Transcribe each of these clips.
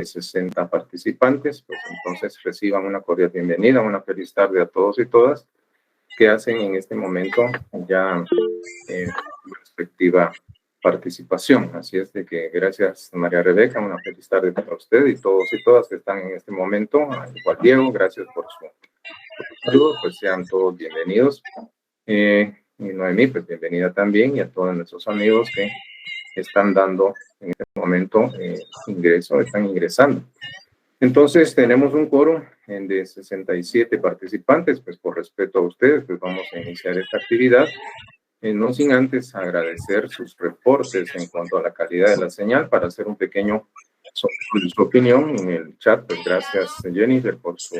60 participantes, pues entonces reciban una cordial bienvenida, una feliz tarde a todos y todas que hacen en este momento ya respectiva participación. Así es de que gracias María Rebeca, una feliz tarde para usted y todos y todas que están en este momento, al igual Diego, gracias por su saludo, pues sean todos bienvenidos. Y Noemí, pues bienvenida también, y a todos nuestros amigos que están dando en este momento están ingresando. Entonces tenemos un quórum de 67 participantes, pues por respeto a ustedes, pues vamos a iniciar esta actividad, no sin antes agradecer sus reportes en cuanto a la calidad de la señal, para hacer un pequeño sobre su opinión en el chat. Pues gracias Jennifer por su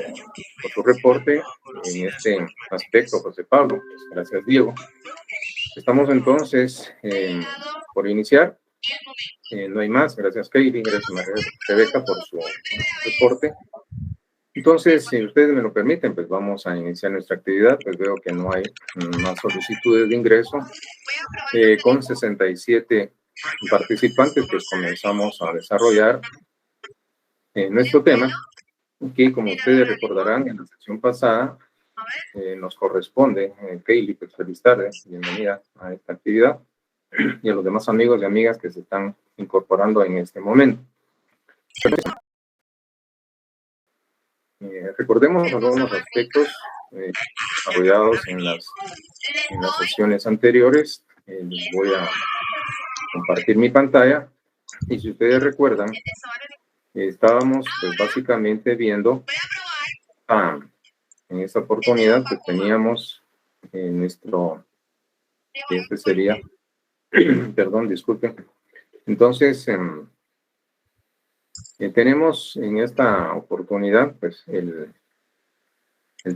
reporte en este aspecto, José Pablo, pues gracias Diego. Estamos entonces por iniciar. No hay más. Gracias Katie, gracias María Rebeca por su reporte. Entonces, si ustedes me lo permiten, pues vamos a iniciar nuestra actividad. Pues veo que no hay más solicitudes de ingreso. Con 67 participantes, pues comenzamos a desarrollar nuestro tema, que como ustedes recordarán en la sesión pasada, nos corresponde. Kaylee, pues feliz tarde, bienvenida a esta actividad, y a los demás amigos y amigas que se están incorporando en este momento. Recordemos algunos aspectos desarrollados en las sesiones anteriores. Les voy a compartir mi pantalla, y si ustedes recuerdan, estábamos pues básicamente viendo en esta oportunidad que teníamos este sería perdón, disculpen. Entonces tenemos en esta oportunidad pues el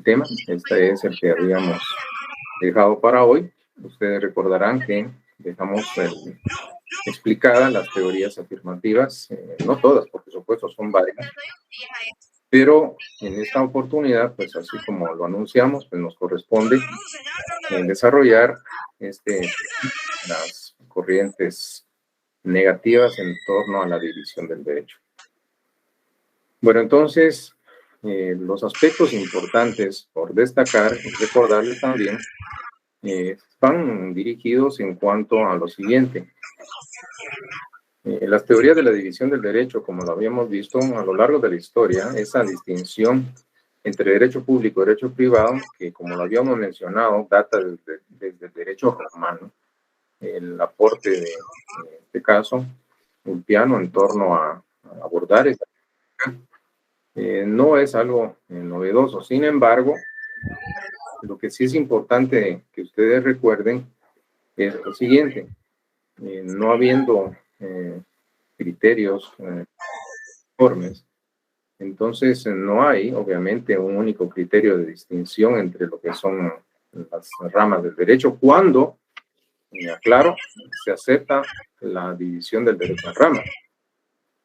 tema. Este es el que habíamos dejado para hoy. Ustedes recordarán que dejamos explicadas las teorías afirmativas, no todas, por supuesto, son varias, pero en esta oportunidad, pues así como lo anunciamos, pues nos corresponde desarrollar las corrientes negativas en torno a la división del derecho. Bueno, entonces, los aspectos importantes por destacar y recordarles también van dirigidos en cuanto a lo siguiente. Las teorías de la división del derecho, como lo habíamos visto a lo largo de la historia, esa distinción entre derecho público y derecho privado, que como lo habíamos mencionado, data desde el derecho romano, el aporte de este caso Ulpiano en torno a abordar esta no es algo novedoso. Sin embargo, lo que sí es importante que ustedes recuerden es lo siguiente: no habiendo criterios uniformes, entonces no hay obviamente un único criterio de distinción entre lo que son las ramas del derecho, cuando, aclaro, se acepta la división del derecho en ramas,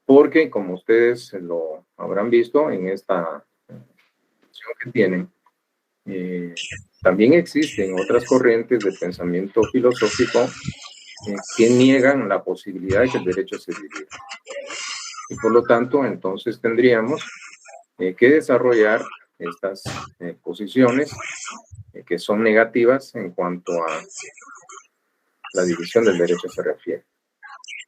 porque como ustedes lo habrán visto en esta sección que tienen, también existen otras corrientes de pensamiento filosófico que niegan la posibilidad de que el derecho se divida. Y por lo tanto, entonces tendríamos que desarrollar estas posiciones que son negativas en cuanto a la división del derecho se refiere.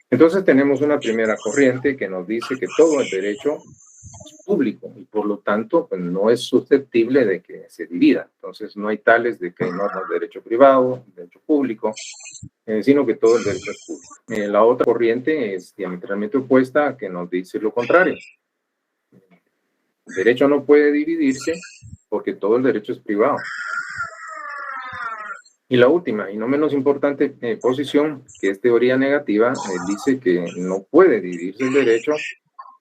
Entonces tenemos una primera corriente que nos dice que todo el derecho es público y por lo tanto pues, no es susceptible de que se divida. Entonces no hay tales de que hay normas de derecho privado, derecho público, sino que todo el derecho es público. La otra corriente es diametralmente opuesta, que nos dice lo contrario. El derecho no puede dividirse porque todo el derecho es privado. Y la última, y no menos importante posición, que es teoría negativa, dice que no puede dividirse el derecho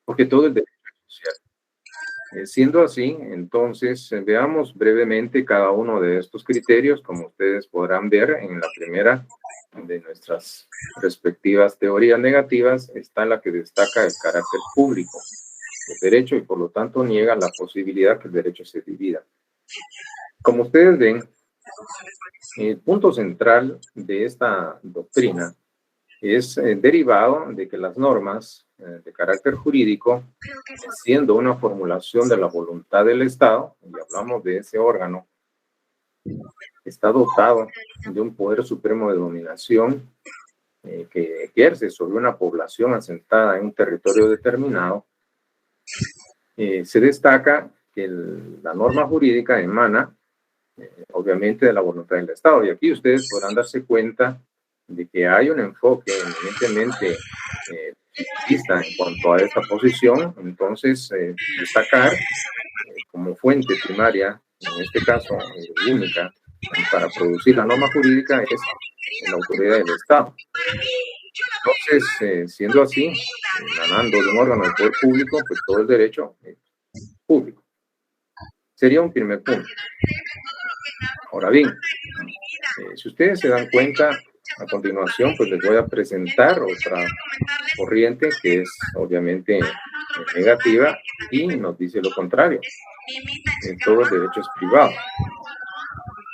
porque todo el derecho es social. Siendo así, entonces veamos brevemente cada uno de estos criterios. Como ustedes podrán ver en la primera de nuestras respectivas teorías negativas, está la que destaca el carácter público del derecho y por lo tanto niega la posibilidad que el derecho se divida. Como ustedes ven, el punto central de esta doctrina es derivado de que las normas de carácter jurídico, siendo una formulación de la voluntad del Estado, y hablamos de ese órgano, está dotado de un poder supremo de dominación que ejerce sobre una población asentada en un territorio determinado. Se destaca que la norma jurídica emana obviamente de la voluntad del Estado, y aquí ustedes podrán darse cuenta de que hay un enfoque eminentemente en cuanto a esta posición. Entonces, destacar como fuente primaria, en este caso única, para producir la norma jurídica es la autoridad del Estado. Entonces, siendo así, emanando de un órgano del poder público, pues todo el derecho es público. Sería un primer punto. Ahora bien, si ustedes se dan cuenta, a continuación, pues les voy a presentar otra corriente que es obviamente negativa y nos dice lo contrario. Todo el derecho es privado.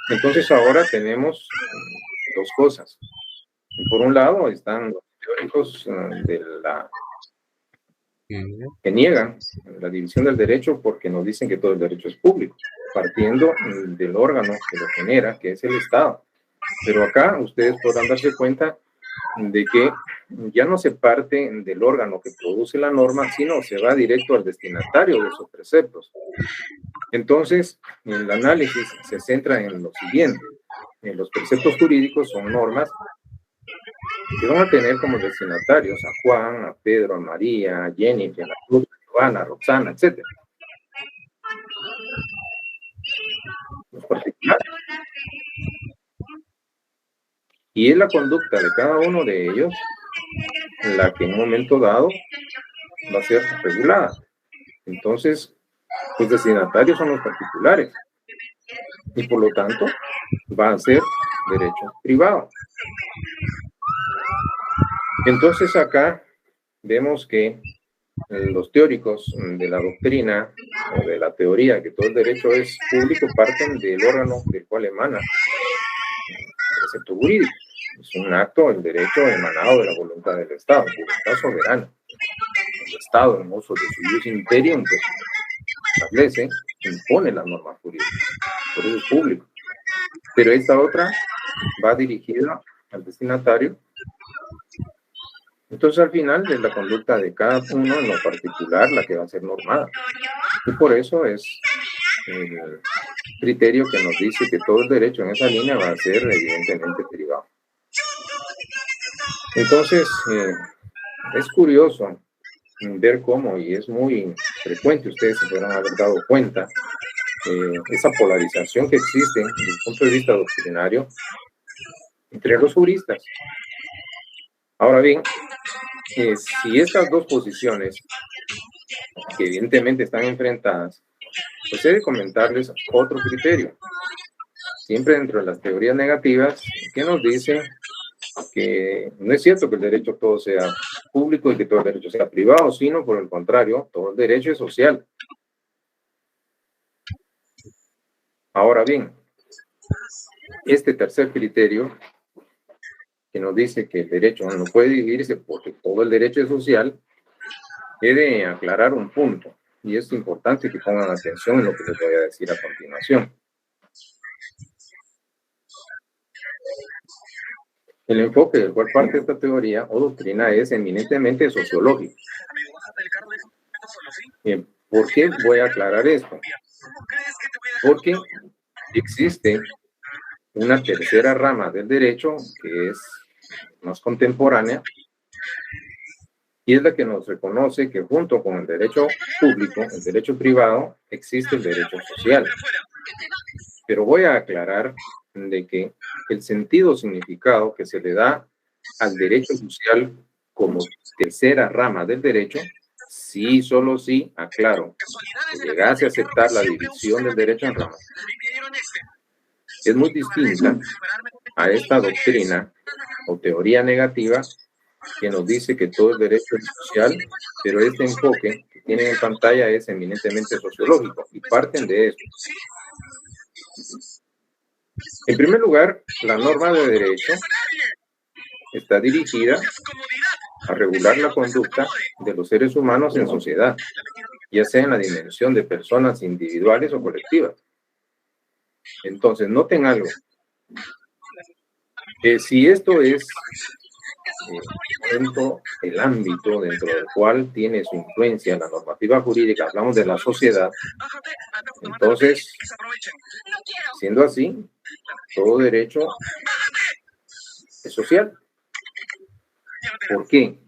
Entonces ahora tenemos dos cosas. Por un lado están los teóricos que niegan la división del derecho porque nos dicen que todo el derecho es público, partiendo del órgano que lo genera, que es el Estado. Pero acá ustedes podrán darse cuenta de que ya no se parte del órgano que produce la norma, sino se va directo al destinatario de esos preceptos. Entonces, el análisis se centra en lo siguiente. Los preceptos jurídicos son normas que van a tener como destinatarios a Juan, a Pedro, a María, a Jennifer, a Cruz, a Giovanna, a Roxana, etc. Los particulares. Y es la conducta de cada uno de ellos la que en un momento dado va a ser regulada. Entonces, los destinatarios son los particulares y por lo tanto va a ser derecho privado. Entonces acá vemos que los teóricos de la doctrina o de la teoría que todo el derecho es público parten del órgano del cual emana el precepto jurídico. Es un acto, el derecho emanado de la voluntad del Estado, voluntad soberana. El Estado, en uso de su ius imperium, pues, establece, impone las normas jurídicas, por eso es público. Pero esta otra va dirigida al destinatario. Entonces, al final, es la conducta de cada uno en lo particular la que va a ser normada. Y por eso es el criterio que nos dice que todo el derecho en esa línea va a ser evidentemente privado. Entonces, es curioso ver cómo, y es muy frecuente, ustedes se podrán haber dado cuenta, esa polarización que existe desde el punto de vista doctrinario entre los juristas. Ahora bien, si estas dos posiciones, que evidentemente están enfrentadas, pues he de comentarles otro criterio, siempre dentro de las teorías negativas, que nos dicen que no es cierto que el derecho todo sea público y que todo el derecho sea privado, sino por el contrario, todo el derecho es social. Ahora bien, este tercer criterio, que nos dice que el derecho no puede dividirse porque todo el derecho es social, he de aclarar un punto, y es importante que pongan atención en lo que les voy a decir a continuación. El enfoque del cual parte esta teoría o doctrina es eminentemente sociológico. ¿Por qué voy a aclarar esto? Porque existe una tercera rama del derecho que es más contemporánea y es la que nos reconoce que junto con el derecho público, el derecho privado, existe el derecho social. Pero voy a aclarar de que el sentido significado que se le da al derecho social como tercera rama del derecho, sí, solo sí, aclaro, que llegase a aceptar la división del derecho en ramas, es muy distinta a esta doctrina o teoría negativa que nos dice que todo el derecho es social, pero este enfoque que tienen en pantalla es eminentemente sociológico y parten de esto. En primer lugar, la norma de derecho está dirigida a regular la conducta de los seres humanos en sociedad, ya sea en la dimensión de personas individuales o colectivas. Entonces, noten algo. Si esto es el ámbito dentro del cual tiene su influencia la normativa jurídica, hablamos de la sociedad, entonces, siendo así, todo derecho es social. ¿Por qué?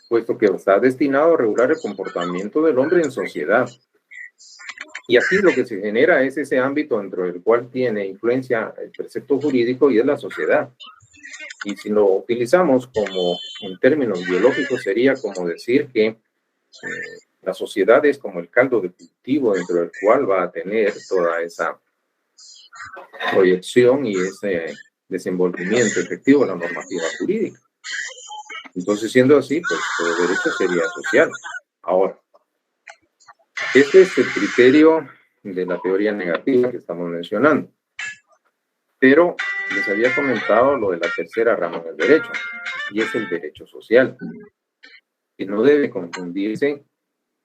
Puesto que está destinado a regular el comportamiento del hombre en sociedad. Y aquí lo que se genera es ese ámbito dentro del cual tiene influencia el precepto jurídico y es la sociedad. Y si lo utilizamos como en términos biológicos, sería como decir que la sociedad es como el caldo de cultivo dentro del cual va a tener toda esa proyección y ese desenvolvimiento efectivo de la normativa jurídica. Entonces, siendo así, pues todo derecho sería social. Ahora, este es el criterio de la teoría negativa que estamos mencionando. Pero les había comentado lo de la tercera rama del derecho, y es el derecho social, que no debe confundirse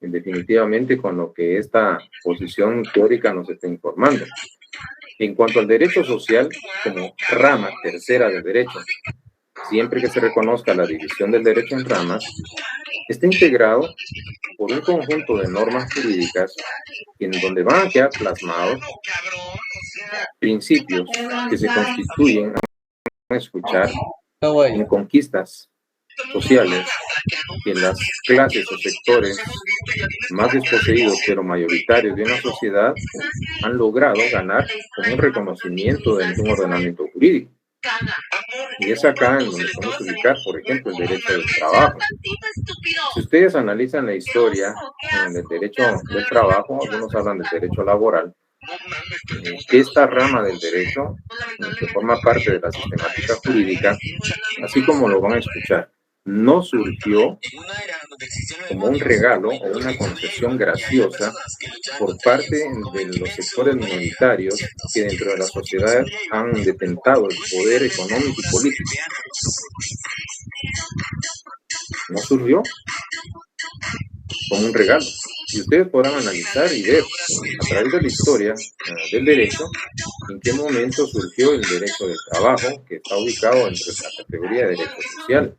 definitivamente con lo que esta posición teórica nos está informando. En cuanto al derecho social, como rama tercera del derecho, siempre que se reconozca la división del derecho en ramas, está integrado por un conjunto de normas jurídicas en donde van a quedar plasmados principios que se constituyen a escuchar en conquistas sociales que las clases o sectores más desposeídos pero mayoritarios de una sociedad han logrado ganar con un reconocimiento de un ordenamiento jurídico. Y es acá en donde podemos ubicar, por ejemplo, el derecho del trabajo. Si ustedes analizan la historia del derecho del trabajo, algunos hablan del derecho laboral, esta rama del derecho, que forma parte de la sistemática jurídica, así como lo van a escuchar, no surgió como un regalo o una concesión graciosa por parte de los sectores minoritarios que dentro de la sociedad han detentado el poder económico y político. No surgió como un regalo. Y ustedes podrán analizar y ver a través de la historia del derecho en qué momento surgió el derecho del trabajo, que está ubicado entre la categoría de derecho social.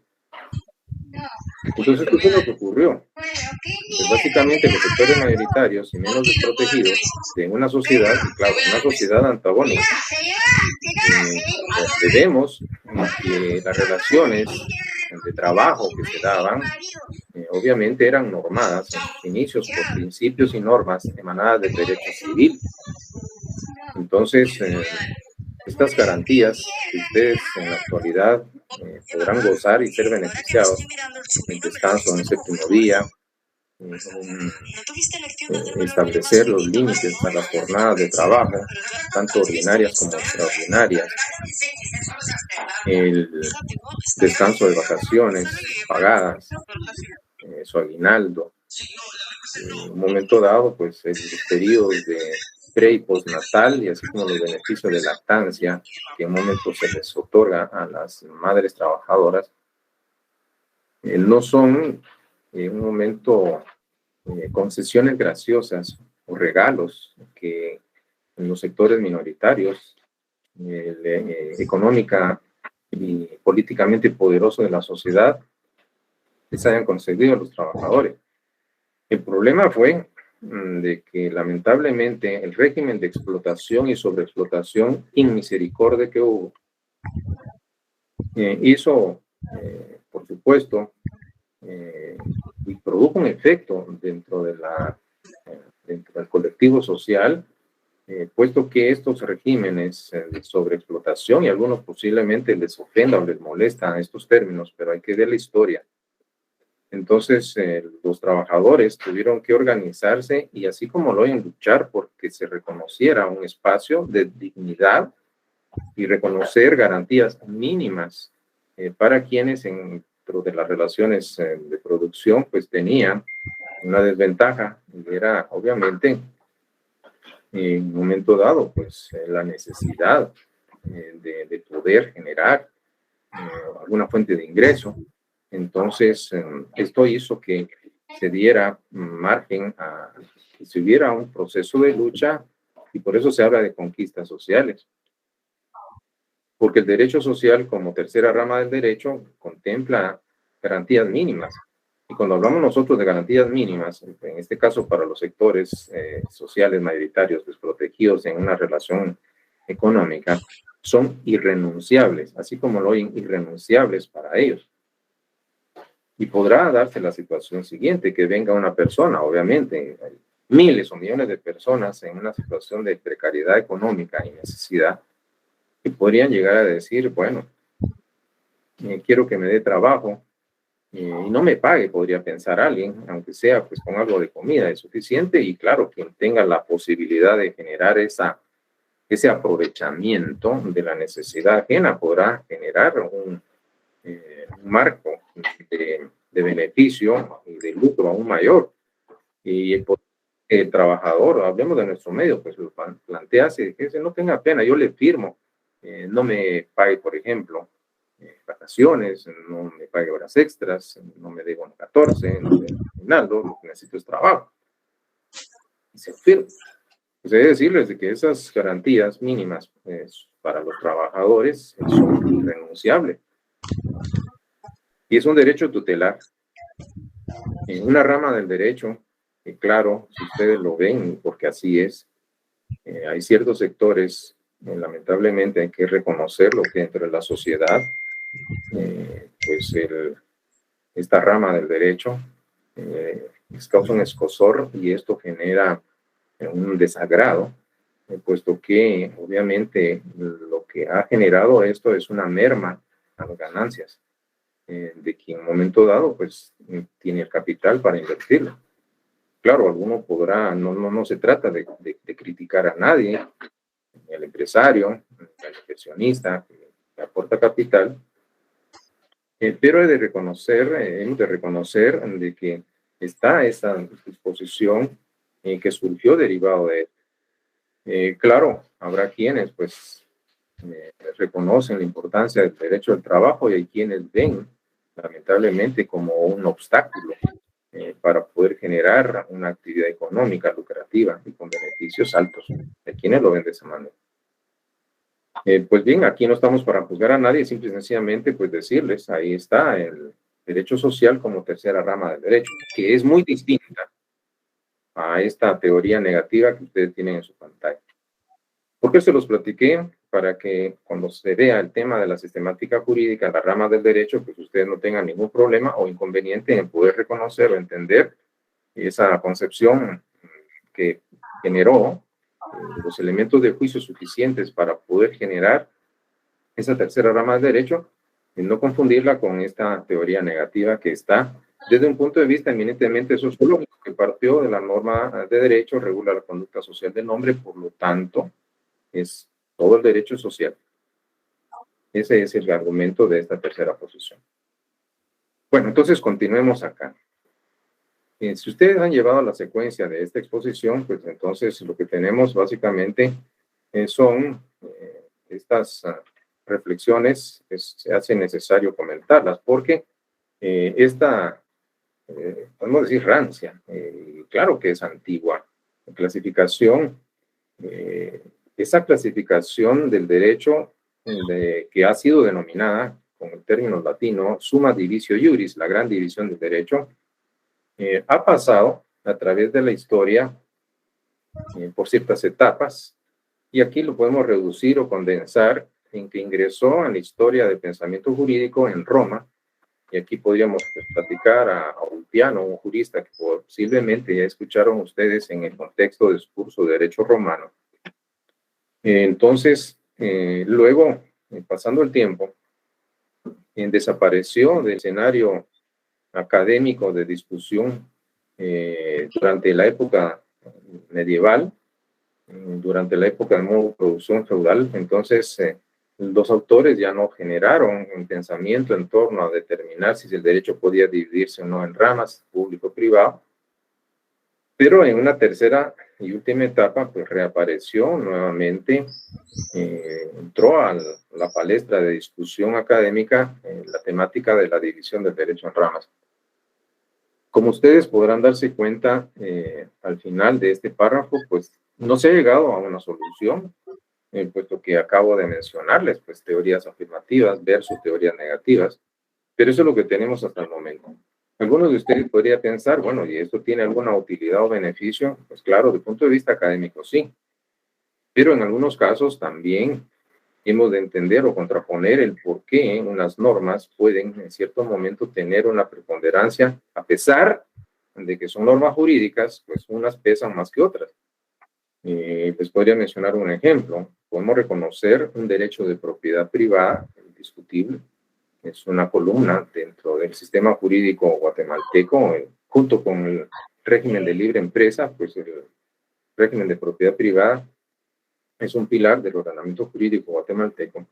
Entonces, ¿qué fue lo que ocurrió? Pues básicamente los sectores mayoritarios y menos desprotegidos de una sociedad, y claro, una sociedad antagónica, vemos que las relaciones de trabajo que se daban obviamente eran normadas en sus inicios por principios y normas emanadas del derecho civil. Entonces, estas garantías que ustedes en la actualidad podrán gozar y ser beneficiados, el descanso en el séptimo día, establecer los límites a las jornadas de trabajo, tanto ordinarias como extraordinarias, el descanso de vacaciones pagadas, su aguinaldo, en un momento dado, pues los periodos de pre y postnatal y así como los beneficios de lactancia que en un momento se les otorga a las madres trabajadoras, no son en un momento concesiones graciosas o regalos que en los sectores minoritarios económica y políticamente poderosos de la sociedad les hayan concedido a los trabajadores. El problema fue de que lamentablemente el régimen de explotación y sobreexplotación inmisericordia que hubo hizo, por supuesto, y produjo un efecto dentro del colectivo social, puesto que estos regímenes de sobreexplotación, y a algunos posiblemente les ofenda o les molestan estos términos, pero hay que ver la historia. Entonces, los trabajadores tuvieron que organizarse y así como lo oyen, luchar porque se reconociera un espacio de dignidad y reconocer garantías mínimas para quienes dentro de las relaciones de producción pues tenían una desventaja y era obviamente en un momento dado pues la necesidad de poder generar alguna fuente de ingreso. Entonces, esto hizo que se diera margen a que se hubiera un proceso de lucha, y por eso se habla de conquistas sociales. Porque el derecho social, como tercera rama del derecho, contempla garantías mínimas. Y cuando hablamos nosotros de garantías mínimas, en este caso para los sectores sociales mayoritarios desprotegidos en una relación económica, son irrenunciables, así como lo irrenunciables para ellos. Y podrá darse la situación siguiente, que venga una persona, obviamente, hay miles o millones de personas en una situación de precariedad económica y necesidad, que podrían llegar a decir, bueno, quiero que me dé trabajo y no me pague, podría pensar alguien, aunque sea pues con algo de comida es suficiente, y claro, quien tenga la posibilidad de generar ese aprovechamiento de la necesidad ajena podrá generar un marco de beneficio y de lucro aún mayor. Y el trabajador, hablemos de nuestro medio, pues lo plantea así, que no tenga pena, yo le firmo, no me pague, por ejemplo, vacaciones, no me pague horas extras, no me dé bono 14, no me dé aguinaldo, lo que necesito es trabajo. Y se firma. Pues he de decirles de que esas garantías mínimas para los trabajadores son irrenunciables. Y es un derecho tutelar. En una rama del derecho, y claro, si ustedes lo ven, porque así es, hay ciertos sectores, lamentablemente hay que reconocerlo, que entre la sociedad, pues esta rama del derecho les causa un escozor, y esto genera un desagrado, puesto que obviamente lo que ha generado esto es una merma a las ganancias de quien en un momento dado pues tiene el capital para invertirlo. Claro, alguno podrá, no se trata de criticar a nadie, ni al empresario, ni al inversionista que aporta capital, pero hemos de reconocer de que está esa disposición que surgió derivado de claro, habrá quienes pues reconocen la importancia del derecho al trabajo, y hay quienes ven lamentablemente como un obstáculo para poder generar una actividad económica lucrativa y con beneficios altos. Hay quienes lo ven de esa manera. Pues bien, aquí no estamos para juzgar a nadie, simple y sencillamente pues decirles, ahí está el derecho social como tercera rama del derecho, que es muy distinta a esta teoría negativa que ustedes tienen en su pantalla. ¿Por qué se los platiqué? Para que cuando se vea el tema de la sistemática jurídica, la rama del derecho, pues ustedes no tengan ningún problema o inconveniente en poder reconocer o entender esa concepción que generó los elementos de juicio suficientes para poder generar esa tercera rama del derecho, y no confundirla con esta teoría negativa que está desde un punto de vista eminentemente sociológico, que partió de la norma de derecho, regula la conducta social del hombre, por lo tanto, es todo el derecho social. Ese es el argumento de esta tercera posición. Bueno, entonces continuemos acá. Si ustedes han llevado la secuencia de esta exposición, pues entonces lo que tenemos básicamente son estas reflexiones que se hace necesario comentarlas, porque podemos decir rancia, claro que es antigua clasificación, esa clasificación del derecho que ha sido denominada con el término latino summa divisio iuris, la gran división del derecho, ha pasado a través de la historia por ciertas etapas, y aquí lo podemos reducir o condensar en que ingresó en la historia del pensamiento jurídico en Roma, y aquí podríamos platicar a Ulpiano, un jurista que posiblemente ya escucharon ustedes en el contexto del discurso de derecho romano. Entonces, luego, pasando el tiempo, desapareció del escenario académico de discusión durante la época medieval, durante la época de modo producción feudal. Entonces, los autores ya no generaron un pensamiento en torno a determinar si el derecho podía dividirse o no en ramas, público-privado, Pero en una tercera y última etapa, pues reapareció nuevamente, entró a la palestra de discusión académica la temática de la división del derecho en ramas. Como ustedes podrán darse cuenta, al final de este párrafo, pues no se ha llegado a una solución, puesto que acabo de mencionarles, pues teorías afirmativas versus teorías negativas, pero eso es lo que tenemos hasta el momento. Algunos de ustedes podrían pensar, bueno, ¿y esto tiene alguna utilidad o beneficio? Pues claro, desde el punto de vista académico sí, pero en algunos casos también hemos de entender o contraponer el por qué unas normas pueden en cierto momento tener una preponderancia, a pesar de que son normas jurídicas, pues unas pesan más que otras. Les podría mencionar un ejemplo. Podemos reconocer un derecho de propiedad privada, indiscutible. Es una columna dentro del sistema jurídico guatemalteco, junto con el régimen de libre empresa, pues el régimen de propiedad privada es un pilar del ordenamiento jurídico guatemalteco.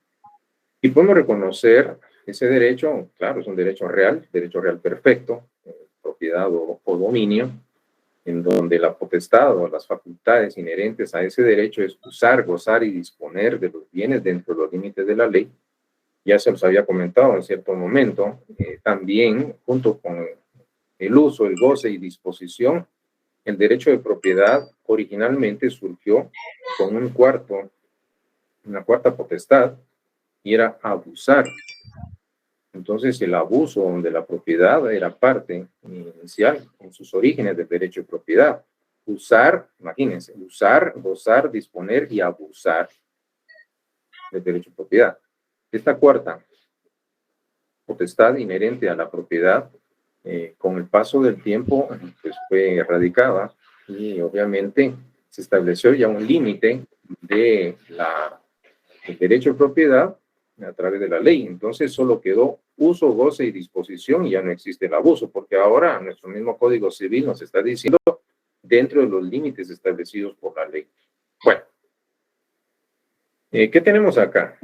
Y podemos reconocer ese derecho, claro, es un derecho real perfecto, propiedad o dominio, en donde la potestad o las facultades inherentes a ese derecho es usar, gozar y disponer de los bienes dentro de los límites de la ley. Ya se los había comentado en cierto momento, también junto con el uso, el goce y disposición, el derecho de propiedad originalmente surgió con una cuarta potestad, y era abusar. Entonces, el abuso de la propiedad era parte inicial en sus orígenes del derecho de propiedad. Usar, imagínense, usar, gozar, disponer y abusar del derecho de propiedad. Esta cuarta potestad inherente a la propiedad, con el paso del tiempo, pues fue erradicada y obviamente se estableció ya un límite del derecho de propiedad a través de la ley. Entonces solo quedó uso, goce y disposición y ya no existe el abuso, porque ahora nuestro mismo Código Civil nos está diciendo dentro de los límites establecidos por la ley. Bueno, ¿qué tenemos acá?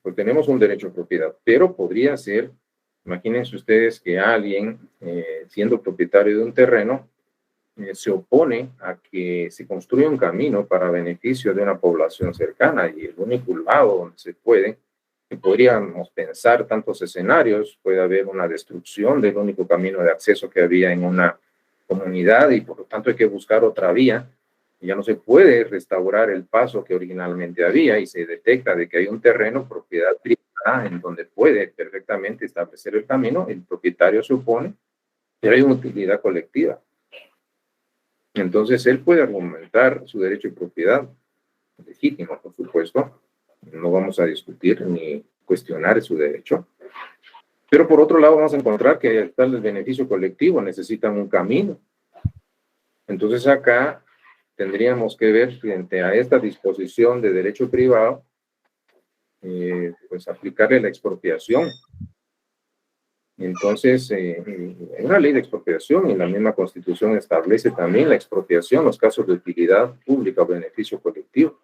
Pues tenemos un derecho de propiedad, pero podría ser, imagínense ustedes que alguien, siendo propietario de un terreno, se opone a que se construya un camino para beneficio de una población cercana, y el único lado donde se puede, podríamos pensar tantos escenarios, puede haber una destrucción del único camino de acceso que había en una comunidad y por lo tanto hay que buscar otra vía. Ya no se puede restaurar el paso que originalmente había y se detecta de que hay un terreno, propiedad privada, en donde puede perfectamente establecer el camino, el propietario se opone, pero hay una utilidad colectiva. Entonces él puede argumentar su derecho de propiedad, legítimo, por supuesto, no vamos a discutir ni cuestionar su derecho, pero por otro lado vamos a encontrar que tal el beneficio colectivo necesitan un camino. Entonces acá tendríamos que ver frente a esta disposición de derecho privado, pues aplicarle la expropiación. Entonces, hay una ley de expropiación y la misma Constitución establece también la expropiación, los casos de utilidad pública o beneficio colectivo.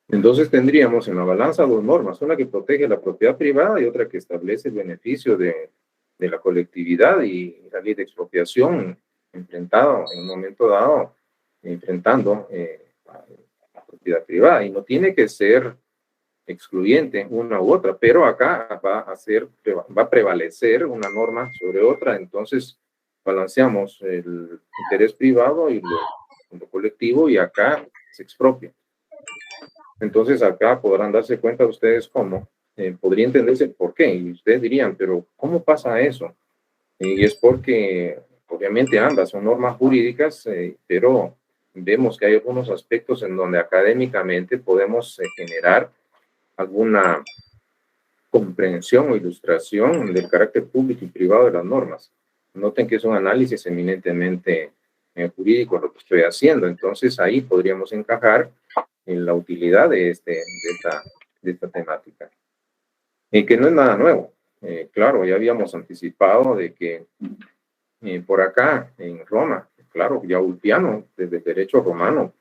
Entonces tendríamos en la balanza dos normas, una que protege la propiedad privada y otra que establece el beneficio de la colectividad, y la ley de expropiación enfrentado en un momento dado, enfrentando la propiedad privada, y no tiene que ser excluyente una u otra, pero acá va a prevalecer una norma sobre otra. Entonces balanceamos el interés privado y lo colectivo, y acá se expropia. Entonces acá podrán darse cuenta ustedes cómo podría entenderse el por qué, y ustedes dirían, pero ¿cómo pasa eso? Y es porque obviamente ambas son normas jurídicas, pero vemos que hay algunos aspectos en donde académicamente podemos generar alguna comprensión o ilustración del carácter público y privado de las normas. Noten que es un análisis eminentemente jurídico lo que estoy haciendo, entonces ahí podríamos encajar en la utilidad de esta temática. Y que no es nada nuevo. Claro, ya habíamos anticipado de que por acá en Roma, claro, ya Ulpiano, desde el derecho romano,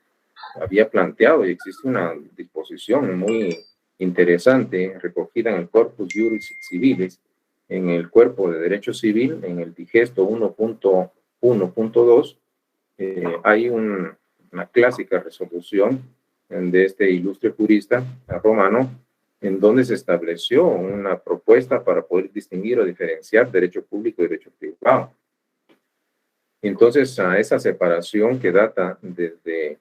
había planteado, y existe una disposición muy interesante recogida en el Corpus Juris Civilis, en el cuerpo de derecho civil, en el digesto 1.1.2, hay una clásica resolución de este ilustre jurista romano, en donde se estableció una propuesta para poder distinguir o diferenciar derecho público y derecho privado. Entonces, a esa separación que data desde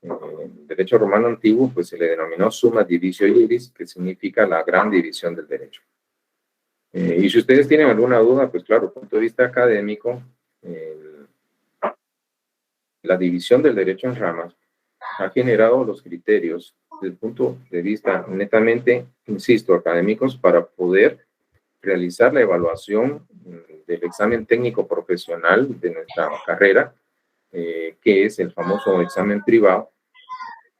el derecho romano antiguo, pues se le denominó summa divisio iuris, que significa la gran división del derecho. Y si ustedes tienen alguna duda, pues claro, desde el punto de vista académico, la división del derecho en ramas ha generado los criterios desde el punto de vista netamente, insisto, académicos, para poder realizar la evaluación del examen técnico profesional de nuestra carrera, que es el famoso examen privado.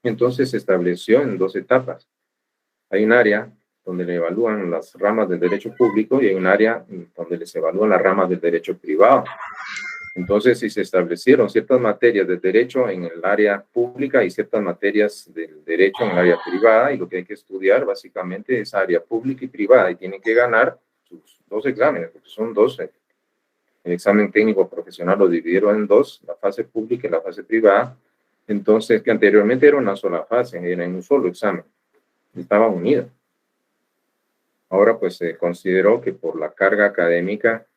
Entonces se estableció en 2 etapas. Hay un área donde le evalúan las ramas del derecho público y hay un área donde les evalúan las ramas del derecho privado. Entonces, si se establecieron ciertas materias de derecho en el área pública y ciertas materias del derecho en el área privada, y lo que hay que estudiar básicamente es área pública y privada, y tienen que ganar sus 2 exámenes, porque son 2. El examen técnico profesional lo dividieron en 2, la fase pública y la fase privada. Entonces, que anteriormente era una sola fase, era en un solo examen, estaba unida. Ahora, pues se consideró que por la carga académica,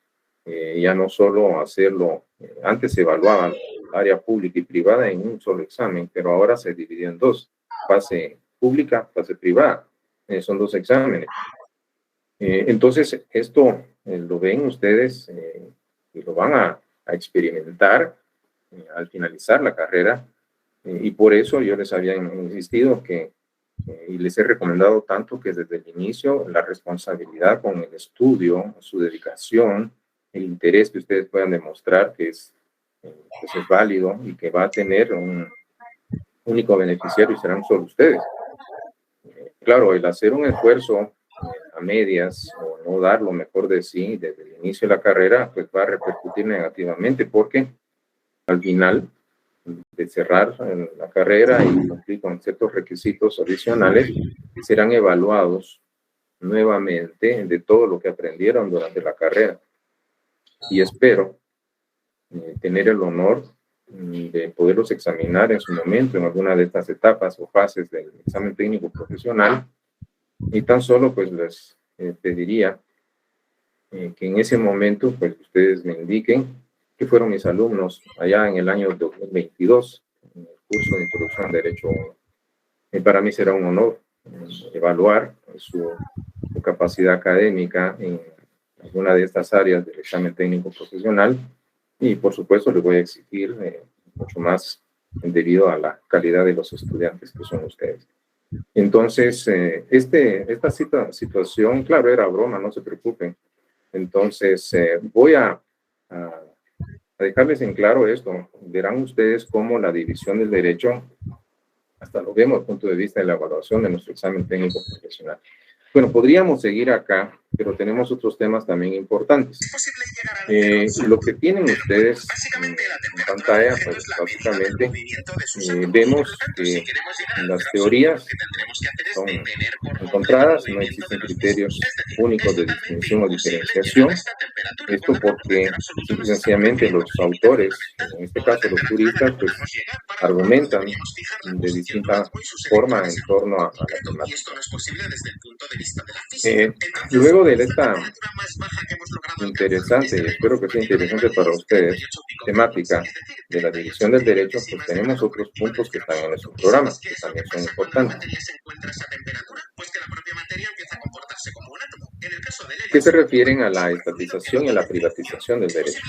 ya no solo hacerlo, antes se evaluaba el área pública y privada en un solo examen, pero ahora se dividió en 2, fase pública, fase privada, son 2 exámenes. Entonces, esto lo ven ustedes y lo van a experimentar al finalizar la carrera, y por eso yo les había insistido que, y les he recomendado tanto, que desde el inicio la responsabilidad con el estudio, su dedicación, el interés que ustedes puedan demostrar que es, pues es válido y que va a tener un único beneficiario y serán solo ustedes. Claro, el hacer un esfuerzo a medias o no dar lo mejor de sí desde el inicio de la carrera, pues va a repercutir negativamente, porque al final de cerrar la carrera y cumplir con ciertos requisitos adicionales, serán evaluados nuevamente de todo lo que aprendieron durante la carrera. Y espero tener el honor de poderlos examinar en su momento en alguna de estas etapas o fases del examen técnico profesional, y tan solo pues les pediría que en ese momento pues ustedes me indiquen que fueron mis alumnos allá en el año 2022 en el curso de Introducción al Derecho 1. Y para mí será un honor evaluar su capacidad académica en alguna de estas áreas del examen técnico profesional, y por supuesto les voy a exigir mucho más debido a la calidad de los estudiantes que son ustedes. Entonces, esta situación, claro, era broma, no se preocupen. Entonces, voy a dejarles en claro esto. Verán ustedes cómo la división del derecho, hasta lo vemos desde el punto de vista de la evaluación de nuestro examen técnico profesional. Bueno, podríamos seguir acá, pero tenemos otros temas también importantes. Lo que tienen ustedes en pantalla, pues básicamente vemos que las teorías son encontradas, no existen criterios únicos de distinción o diferenciación. Esto porque simple y sencillamente los autores, en este caso los juristas, pues argumentan de distinta forma en torno a la temática. Luego de esta interesante, y espero que sea interesante para ustedes, temática de la división del derecho, pues tenemos otros puntos que están en nuestro programa, que también son importantes. ¿Qué se refieren a la estatización y a la privatización del derecho?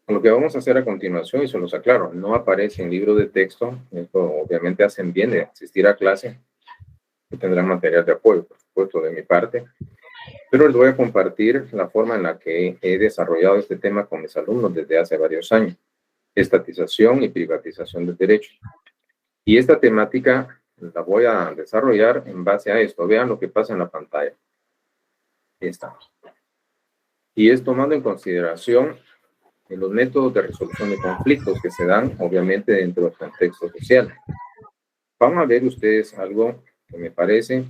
Lo que vamos a hacer a continuación, y se los aclaro, no aparece en libro de texto, esto obviamente hacen bien de asistir a clase, que tendrán material de apoyo, por supuesto, de mi parte, pero les voy a compartir la forma en la que he desarrollado este tema con mis alumnos desde hace varios años: estatización y privatización del derecho. Y esta temática la voy a desarrollar en base a esto. Vean lo que pasa en la pantalla. Ahí estamos. Y es tomando en consideración los métodos de resolución de conflictos que se dan, obviamente, dentro del contexto social. Van a ver ustedes algo que me parece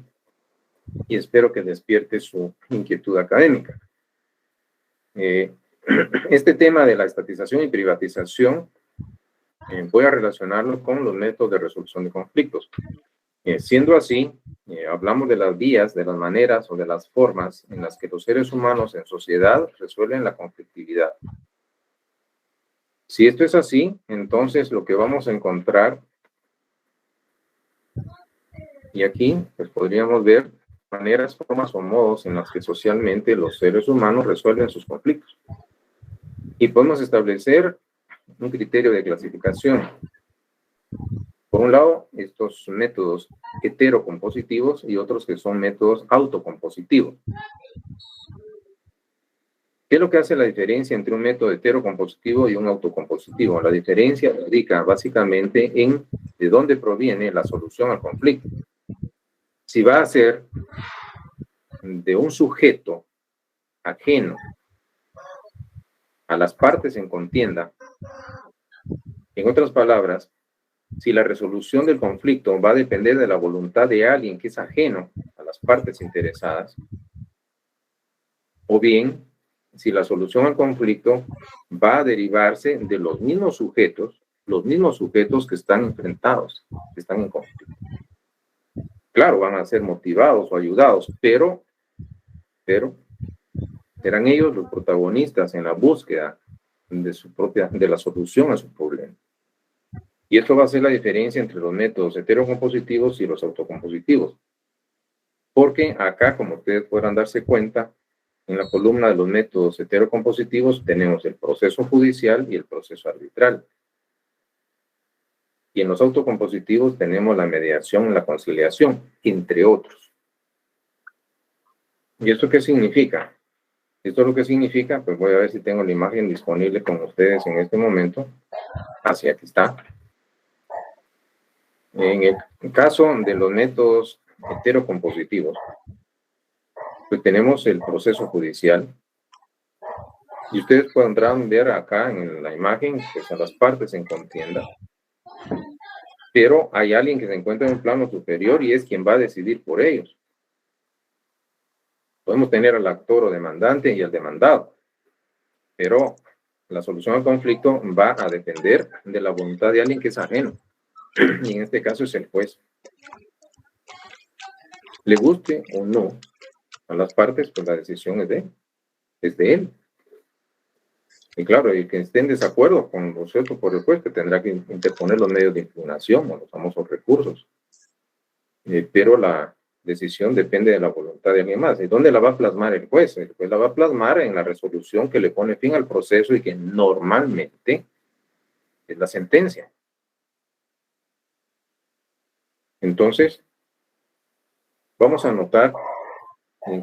y espero que despierte su inquietud académica. Este tema de la estatización y privatización voy a relacionarlo con los métodos de resolución de conflictos. Siendo así, hablamos de las vías, de las maneras o de las formas en las que los seres humanos en sociedad resuelven la conflictividad. Si esto es así, entonces lo que vamos a encontrar, y aquí pues podríamos ver maneras, formas o modos en las que socialmente los seres humanos resuelven sus conflictos. Y podemos establecer un criterio de clasificación. Por un lado, estos métodos heterocompositivos y otros que son métodos autocompositivos. ¿Qué es lo que hace la diferencia entre un método heterocompositivo y un autocompositivo? La diferencia radica básicamente en de dónde proviene la solución al conflicto. Si va a ser de un sujeto ajeno a las partes en contienda, en otras palabras, si la resolución del conflicto va a depender de la voluntad de alguien que es ajeno a las partes interesadas, o bien si la solución al conflicto va a derivarse de los mismos sujetos que están enfrentados, que están en conflicto. Claro, van a ser motivados o ayudados, pero serán ellos los protagonistas en la búsqueda de la solución a su problema. Y esto va a ser la diferencia entre los métodos heterocompositivos y los autocompositivos. Porque acá, como ustedes podrán darse cuenta, en la columna de los métodos heterocompositivos tenemos el proceso judicial y el proceso arbitral. Y en los autocompositivos tenemos la mediación y la conciliación, entre otros. ¿Y esto qué significa? Esto es lo que significa, pues voy a ver si tengo la imagen disponible con ustedes en este momento. Así, aquí está. En el caso de los métodos heterocompositivos, pues tenemos el proceso judicial. Y ustedes podrán ver acá en la imagen, pues a las partes en contienda. Pero hay alguien que se encuentra en un plano superior y es quien va a decidir por ellos. Podemos tener al actor o demandante y al demandado, pero la solución al conflicto va a depender de la voluntad de alguien que es ajeno. Y en este caso es el juez. Le guste o no a las partes, pues la decisión es de él. Y claro, el que esté en desacuerdo con lo cierto por el juez, que tendrá que interponer los medios de impugnación o los famosos recursos. Pero la decisión depende de la voluntad de alguien más. ¿Y dónde la va a plasmar el juez? El juez la va a plasmar en la resolución que le pone fin al proceso y que normalmente es la sentencia. Entonces, vamos a notar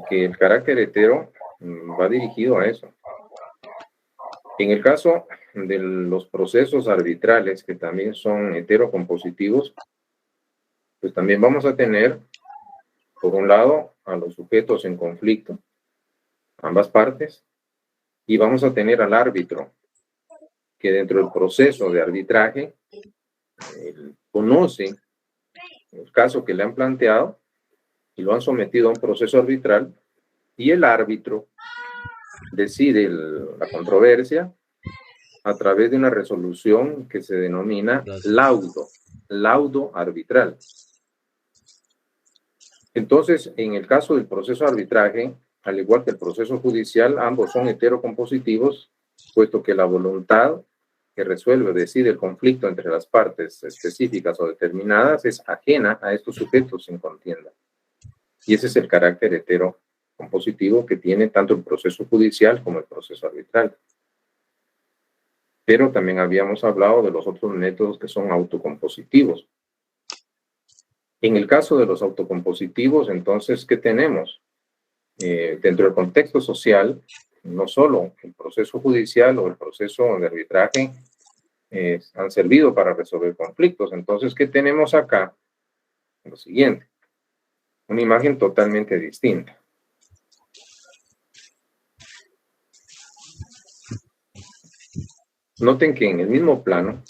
que el carácter hetero va dirigido a eso. En el caso de los procesos arbitrales, que también son heterocompositivos, pues también vamos a tener, por un lado, a los sujetos en conflicto, ambas partes, y vamos a tener al árbitro, que dentro del proceso de arbitraje conoce el caso que le han planteado y lo han sometido a un proceso arbitral, y el árbitro decide la controversia a través de una resolución que se denomina laudo arbitral. Entonces, en el caso del proceso de arbitraje, al igual que el proceso judicial, ambos son heterocompositivos, puesto que la voluntad que resuelve o decide el conflicto entre las partes específicas o determinadas es ajena a estos sujetos en contienda. Y ese es el carácter heterocompositivo que tiene tanto el proceso judicial como el proceso arbitral. Pero también habíamos hablado de los otros métodos que son autocompositivos. En el caso de los autocompositivos, entonces, ¿qué tenemos? Dentro del contexto social, no solo el proceso judicial o el proceso de arbitraje han servido para resolver conflictos. Entonces, ¿qué tenemos acá? Lo siguiente, una imagen totalmente distinta. Noten que en el mismo plano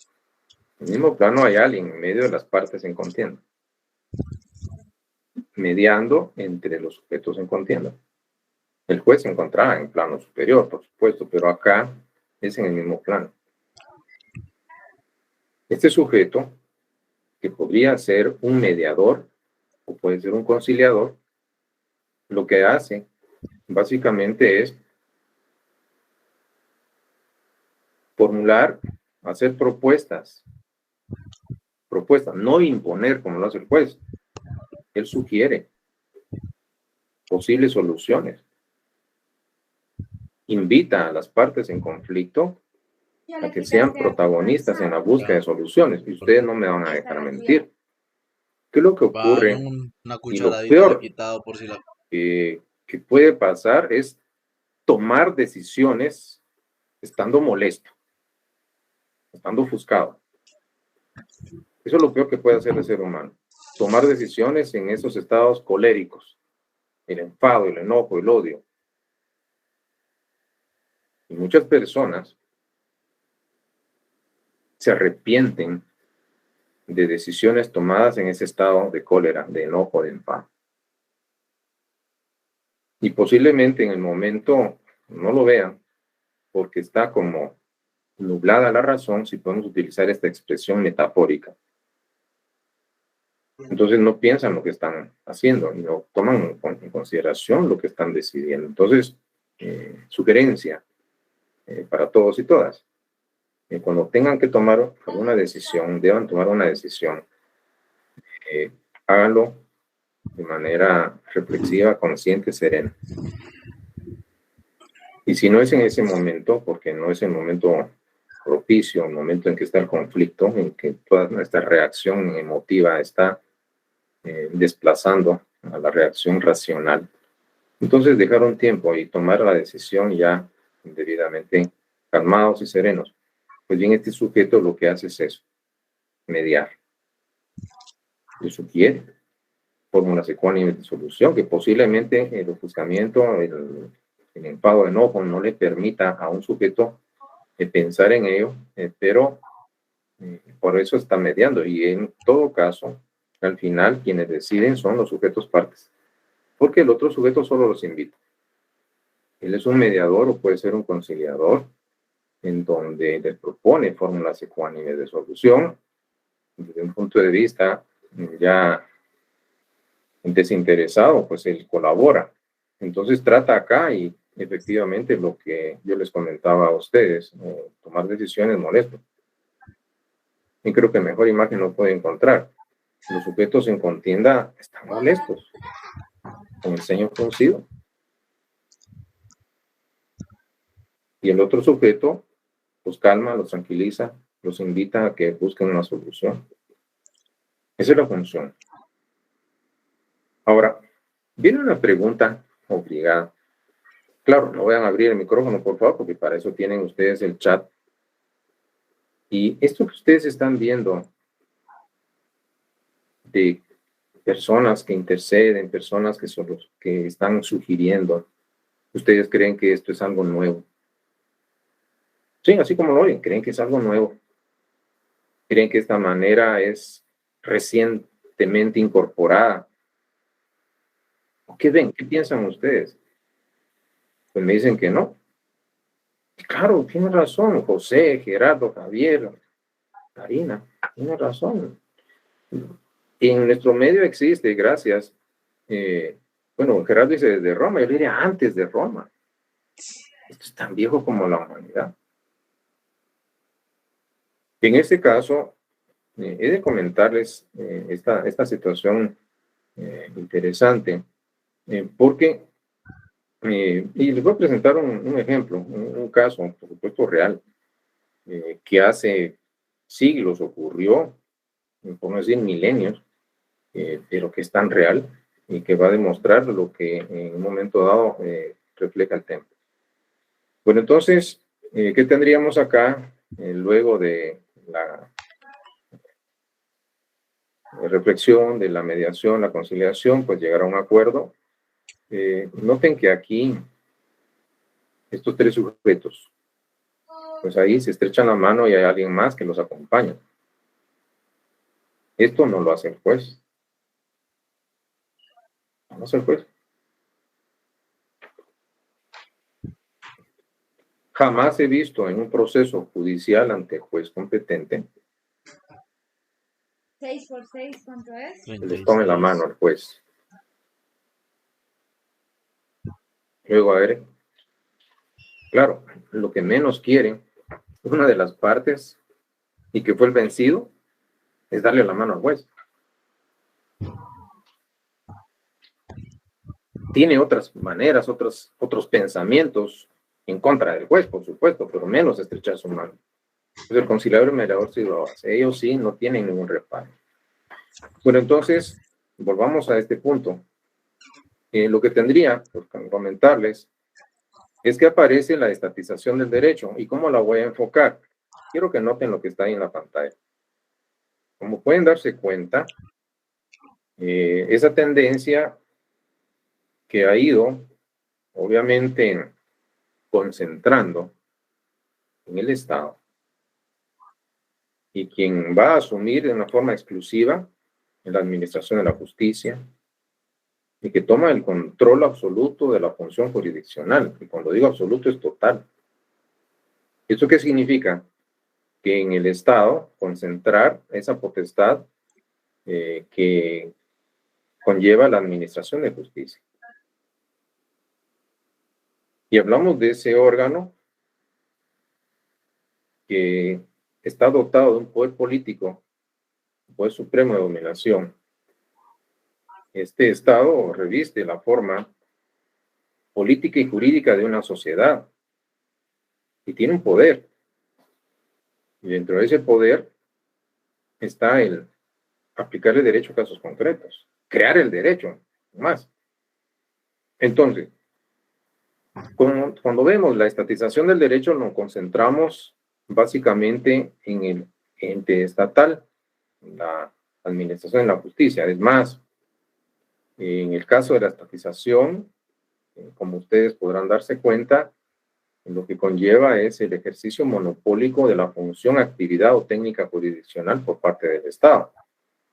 hay alguien en medio de las partes en contienda, mediando entre los sujetos en contienda. El juez se encontraba en plano superior, por supuesto, pero acá es en el mismo plano. Este sujeto, que podría ser un mediador o puede ser un conciliador, lo que hace básicamente es formular, hacer propuestas, no imponer como lo hace el juez. Él sugiere posibles soluciones, invita a las partes en conflicto a que sean protagonistas en la búsqueda de soluciones. Y ustedes no me van a dejar mentir. ¿Qué es lo que ocurre? Una Y lo cucharadita le he peor quitado por si la... que puede pasar es tomar decisiones estando molesto, estando ofuscado. Eso es lo peor que puede hacer el ser humano. Tomar decisiones en esos estados coléricos, el enfado, el enojo, el odio. Y muchas personas se arrepienten de decisiones tomadas en ese estado de cólera, de enojo, de enfado. Y posiblemente en el momento no lo vean porque está como nublada la razón, si podemos utilizar esta expresión metafórica. Entonces no piensan lo que están haciendo y no toman en consideración lo que están decidiendo. Entonces, sugerencia para todos y todas. Cuando tengan que tomar alguna decisión, deban tomar una decisión, háganlo de manera reflexiva, consciente, serena. Y si no es en ese momento, porque no es el momento propicio, el momento en que está el conflicto, en que toda nuestra reacción emotiva está desplazando a la reacción racional, entonces dejar un tiempo y tomar la decisión ya debidamente calmados y serenos. Pues bien, este sujeto lo que hace es eso, mediar. Le sugiere fórmulas ecuánimes de solución, que posiblemente el ofuscamiento, el enfado, el enojo no le permita a un sujeto pensar en ello, pero por eso está mediando. Y en todo caso, al final, quienes deciden son los sujetos partes, porque el otro sujeto solo los invita. Él es un mediador o puede ser un conciliador, en donde les propone fórmulas ecuánimes de solución, desde un punto de vista ya desinteresado, pues él colabora. Entonces trata acá y efectivamente lo que yo les comentaba a ustedes, tomar decisiones molesto. Y creo que mejor imagen no puede encontrar. Los sujetos en contienda están molestos, con el ceño fruncido. Y el otro sujeto los calma, los tranquiliza, los invita a que busquen una solución. Esa es la función. Ahora, viene una pregunta obligada. Claro, no vayan a abrir el micrófono, por favor, porque para eso tienen ustedes el chat. Y esto que ustedes están viendo de personas que interceden, personas que son los que están sugiriendo, ¿ustedes creen que esto es algo nuevo? Sí, así como lo oyen, creen que es algo nuevo. Creen que esta manera es recientemente incorporada. ¿Qué ven? ¿Qué piensan ustedes? Pues me dicen que no. Claro, tiene razón, José, Gerardo, Javier, Karina, tiene razón. En nuestro medio existe, gracias. Bueno, Gerardo dice desde Roma, yo le diría antes de Roma. Esto es tan viejo como la humanidad. En este caso, he de comentarles esta situación interesante, porque, y les voy a presentar un ejemplo, un caso, por supuesto, real, que hace siglos ocurrió, por no decir milenios, pero que es tan real y que va a demostrar lo que en un momento dado refleja el tema. Bueno, entonces, ¿qué tendríamos acá luego de la reflexión, de la mediación, la conciliación? Pues llegar a un acuerdo. Noten que aquí estos tres sujetos, pues ahí se estrechan la mano y hay alguien más que los acompaña. Esto no lo hace el juez. No lo hace el juez. Jamás he visto en un proceso judicial ante juez competente 6 por 6, ¿cuánto es? Les tome la mano al juez. Luego, a ver, claro, lo que menos quiere una de las partes y que fue el vencido es darle la mano al juez. Tiene otras maneras, otros pensamientos en contra del juez, por supuesto, pero menos estrechar su mano. Entonces, el conciliador y el mediador sí lo hace. Ellos sí no tienen ningún reparo. Bueno, entonces, volvamos a este punto. Lo que tendría por comentarles es que aparece la estatización del derecho. ¿Y cómo la voy a enfocar? Quiero que noten lo que está ahí en la pantalla. Como pueden darse cuenta, esa tendencia que ha ido, obviamente, concentrando en el Estado, y quien va a asumir de una forma exclusiva en la administración de la justicia, y que toma el control absoluto de la función jurisdiccional. Y cuando digo absoluto es total. ¿Esto qué significa? Que en el Estado concentrar esa potestad que conlleva la administración de justicia. Y hablamos de ese órgano que está dotado de un poder político, un poder supremo de dominación. Este Estado reviste la forma política y jurídica de una sociedad y tiene un poder. Y dentro de ese poder está el aplicar el derecho a casos concretos, crear el derecho, más. Entonces, cuando vemos la estatización del derecho, nos concentramos básicamente en el ente estatal, la administración de la justicia. Es más, en el caso de la estatización, como ustedes podrán darse cuenta, lo que conlleva es el ejercicio monopólico de la función, actividad o técnica jurisdiccional por parte del Estado.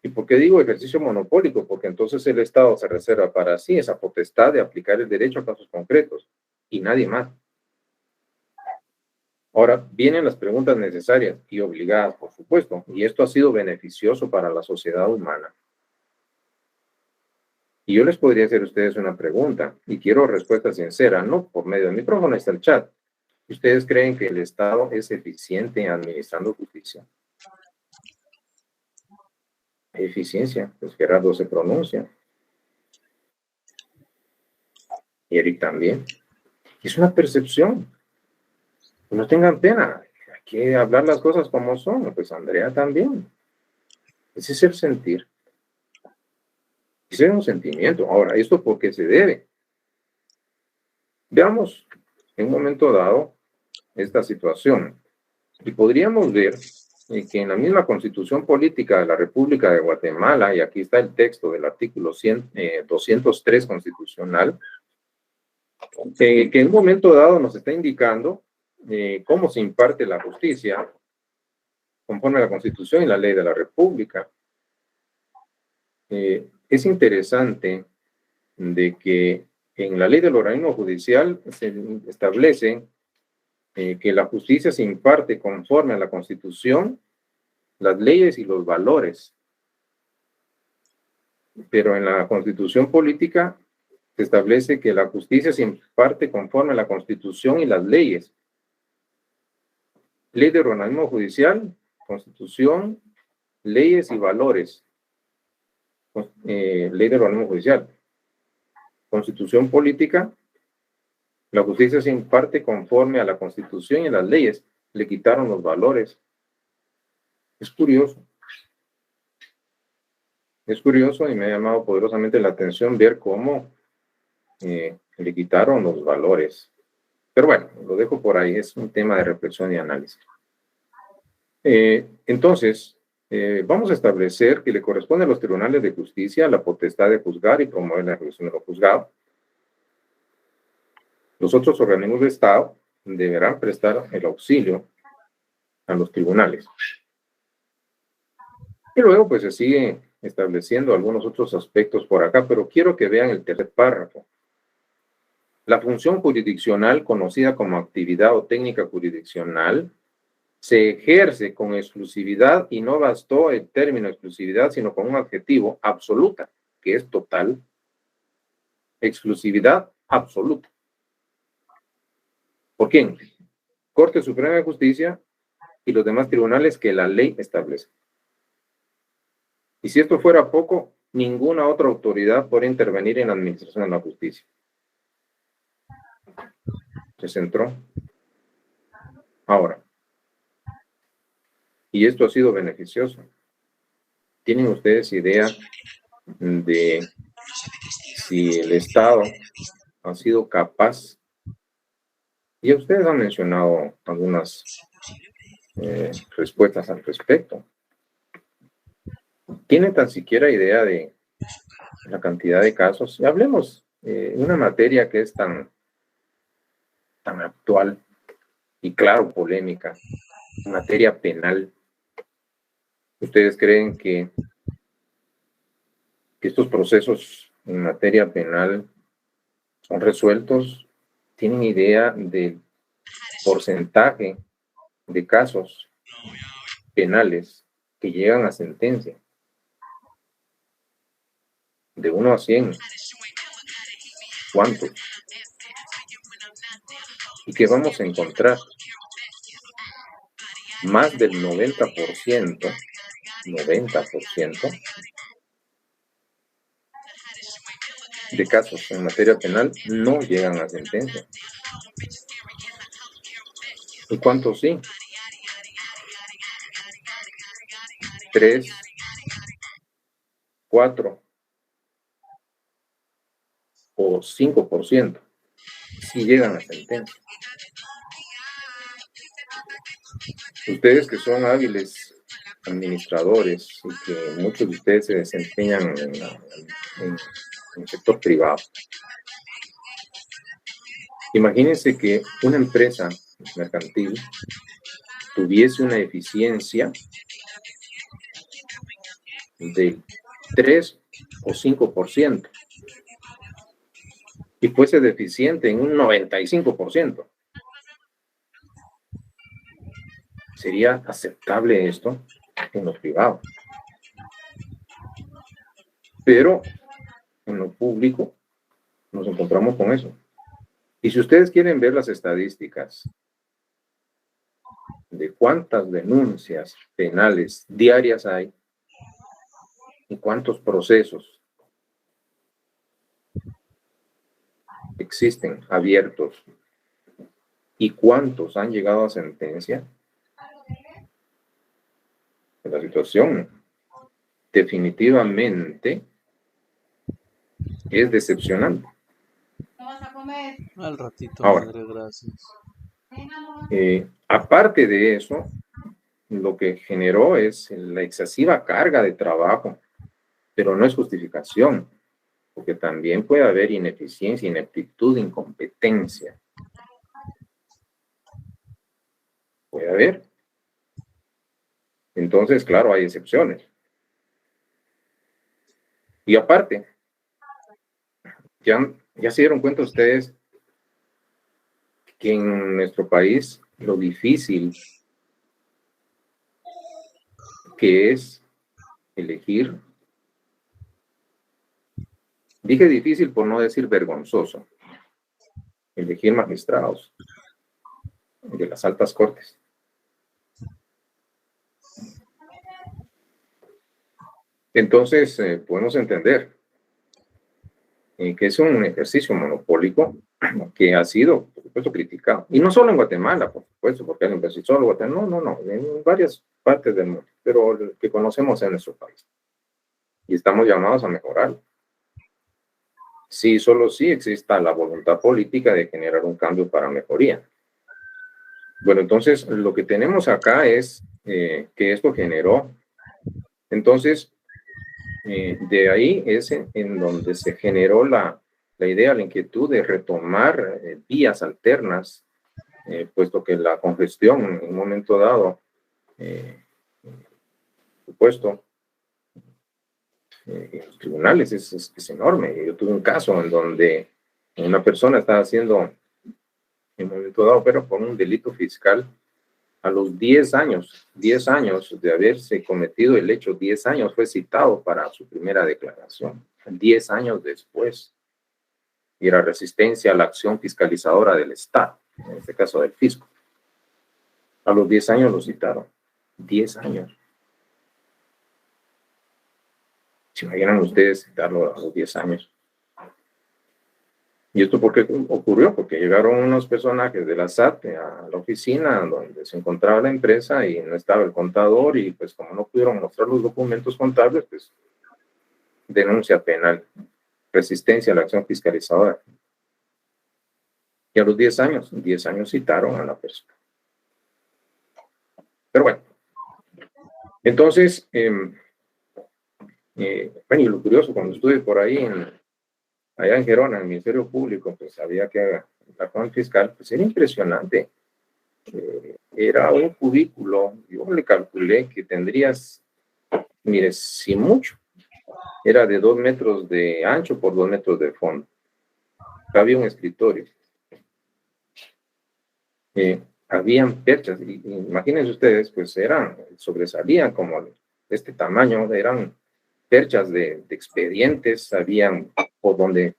¿Y por qué digo ejercicio monopólico? Porque entonces el Estado se reserva para sí esa potestad de aplicar el derecho a casos concretos y nadie más. Ahora, vienen las preguntas necesarias y obligadas, por supuesto, y esto ha sido beneficioso para la sociedad humana. Y yo les podría hacer a ustedes una pregunta, y quiero respuesta sincera, no por medio del micrófono, está el chat. ¿Ustedes creen que el Estado es eficiente administrando justicia? Eficiencia, pues Gerardo se pronuncia. Y Eric también. Es una percepción. No tengan pena, hay que hablar las cosas como son, pues Andrea también. Ese es el sentir. Ese es un sentimiento. Ahora, ¿esto por qué se debe? Veamos en un momento dado esta situación. Y podríamos ver que en la misma Constitución Política de la República de Guatemala, y aquí está el texto del artículo 203 constitucional, que en un momento dado nos está indicando cómo se imparte la justicia conforme a la Constitución y la ley de la República. Es interesante de que en la ley del organismo judicial se establece que la justicia se imparte conforme a la Constitución, las leyes y los valores. Pero en la Constitución política se establece que la justicia se imparte conforme a la Constitución y las leyes. Ley de organismo judicial, Constitución, leyes y valores. Ley de organismo judicial. Constitución política, la justicia se imparte conforme a la Constitución y las leyes. Le quitaron los valores. Es curioso. Es curioso y me ha llamado poderosamente la atención ver cómo le quitaron los valores. Pero bueno, lo dejo por ahí, es un tema de reflexión y análisis. Entonces, vamos a establecer que le corresponde a los tribunales de justicia la potestad de juzgar y promover la ejecución de lo juzgado. Los otros organismos de Estado deberán prestar el auxilio a los tribunales. Y luego, pues, se sigue estableciendo algunos otros aspectos por acá, pero quiero que vean el tercer párrafo. La función jurisdiccional, conocida como actividad o técnica jurisdiccional, se ejerce con exclusividad, y no bastó el término exclusividad, sino con un adjetivo, absoluta, que es total. Exclusividad absoluta. ¿Por quién? Corte Suprema de Justicia y los demás tribunales que la ley establece. Y si esto fuera poco, ninguna otra autoridad puede intervenir en la administración de la justicia. Se centró. Ahora, y esto ha sido beneficioso. ¿Tienen ustedes idea de si el Estado ha sido capaz? Y ustedes han mencionado algunas respuestas al respecto. ¿Tienen tan siquiera idea de la cantidad de casos? Y hablemos en una materia que es tan actual y claro, polémica, materia penal. ¿Ustedes creen que estos procesos en materia penal son resueltos? ¿Tienen idea del porcentaje de casos penales que llegan a sentencia? De 1 a 100. ¿Cuántos? ¿Y qué vamos a encontrar? Más del 90% de casos en materia penal no llegan a sentencia. ¿Y cuántos sí? 3, 4 o 5% sí llegan a sentencia. Ustedes que son hábiles administradores y que muchos de ustedes se desempeñan en el sector privado, imagínense que una empresa mercantil tuviese una eficiencia del 3 o 5% y fuese deficiente en un 95%. ¿Sería aceptable esto en lo privado? Pero en lo público nos encontramos con eso. Y si ustedes quieren ver las estadísticas de cuántas denuncias penales diarias hay y cuántos procesos existen abiertos y cuántos han llegado a sentencia, la situación definitivamente es decepcionante. Al ratito, ahora, madre, gracias. Aparte de eso, lo que generó es la excesiva carga de trabajo, pero no es justificación, porque también puede haber ineficiencia, ineptitud, incompetencia. Puede haber. Entonces, claro, hay excepciones. Y aparte, ya se dieron cuenta ustedes que en nuestro país lo difícil que es elegir, dije difícil por no decir vergonzoso, elegir magistrados de las altas cortes. Entonces, podemos entender que es un ejercicio monopólico que ha sido, por supuesto, criticado. Y no solo en Guatemala, por supuesto, porque alguien puede decir solo Guatemala. No, en varias partes del mundo, pero el que conocemos en nuestro país. Y estamos llamados a mejorar. Sí, solo sí exista la voluntad política de generar un cambio para mejoría. Bueno, entonces, lo que tenemos acá es que esto generó, entonces, de ahí es en donde se generó la idea, la inquietud de retomar vías alternas, puesto que la congestión en un momento dado, por supuesto, en los tribunales es enorme. Yo tuve un caso en donde una persona estaba haciendo, en un momento dado, pero por un delito fiscal, A los 10 años de haberse cometido el hecho, 10 años fue citado para su primera declaración. 10 años después, y era resistencia a la acción fiscalizadora del Estado, en este caso del fisco. A los 10 años lo citaron. 10 años. ¿Se imaginan ustedes citarlo a los 10 años? ¿Y esto por qué ocurrió? Porque llegaron unos personajes de la SAT a la oficina donde se encontraba la empresa y no estaba el contador, y pues como no pudieron mostrar los documentos contables, pues denuncia penal, resistencia a la acción fiscalizadora. Y a los 10 años citaron a la persona. Pero bueno, entonces, bueno, y lo curioso, cuando estuve por ahí allá en Gerona, en el Ministerio Público, pues había que hablar con el fiscal, pues era impresionante. Era un cubículo, yo le calculé que tendrías, mire, si mucho, era de 2 metros de ancho por 2 metros de fondo. Había un escritorio. Habían perchas, y imagínense ustedes, pues sobresalían como de este tamaño, eran perchas de expedientes, habían por donde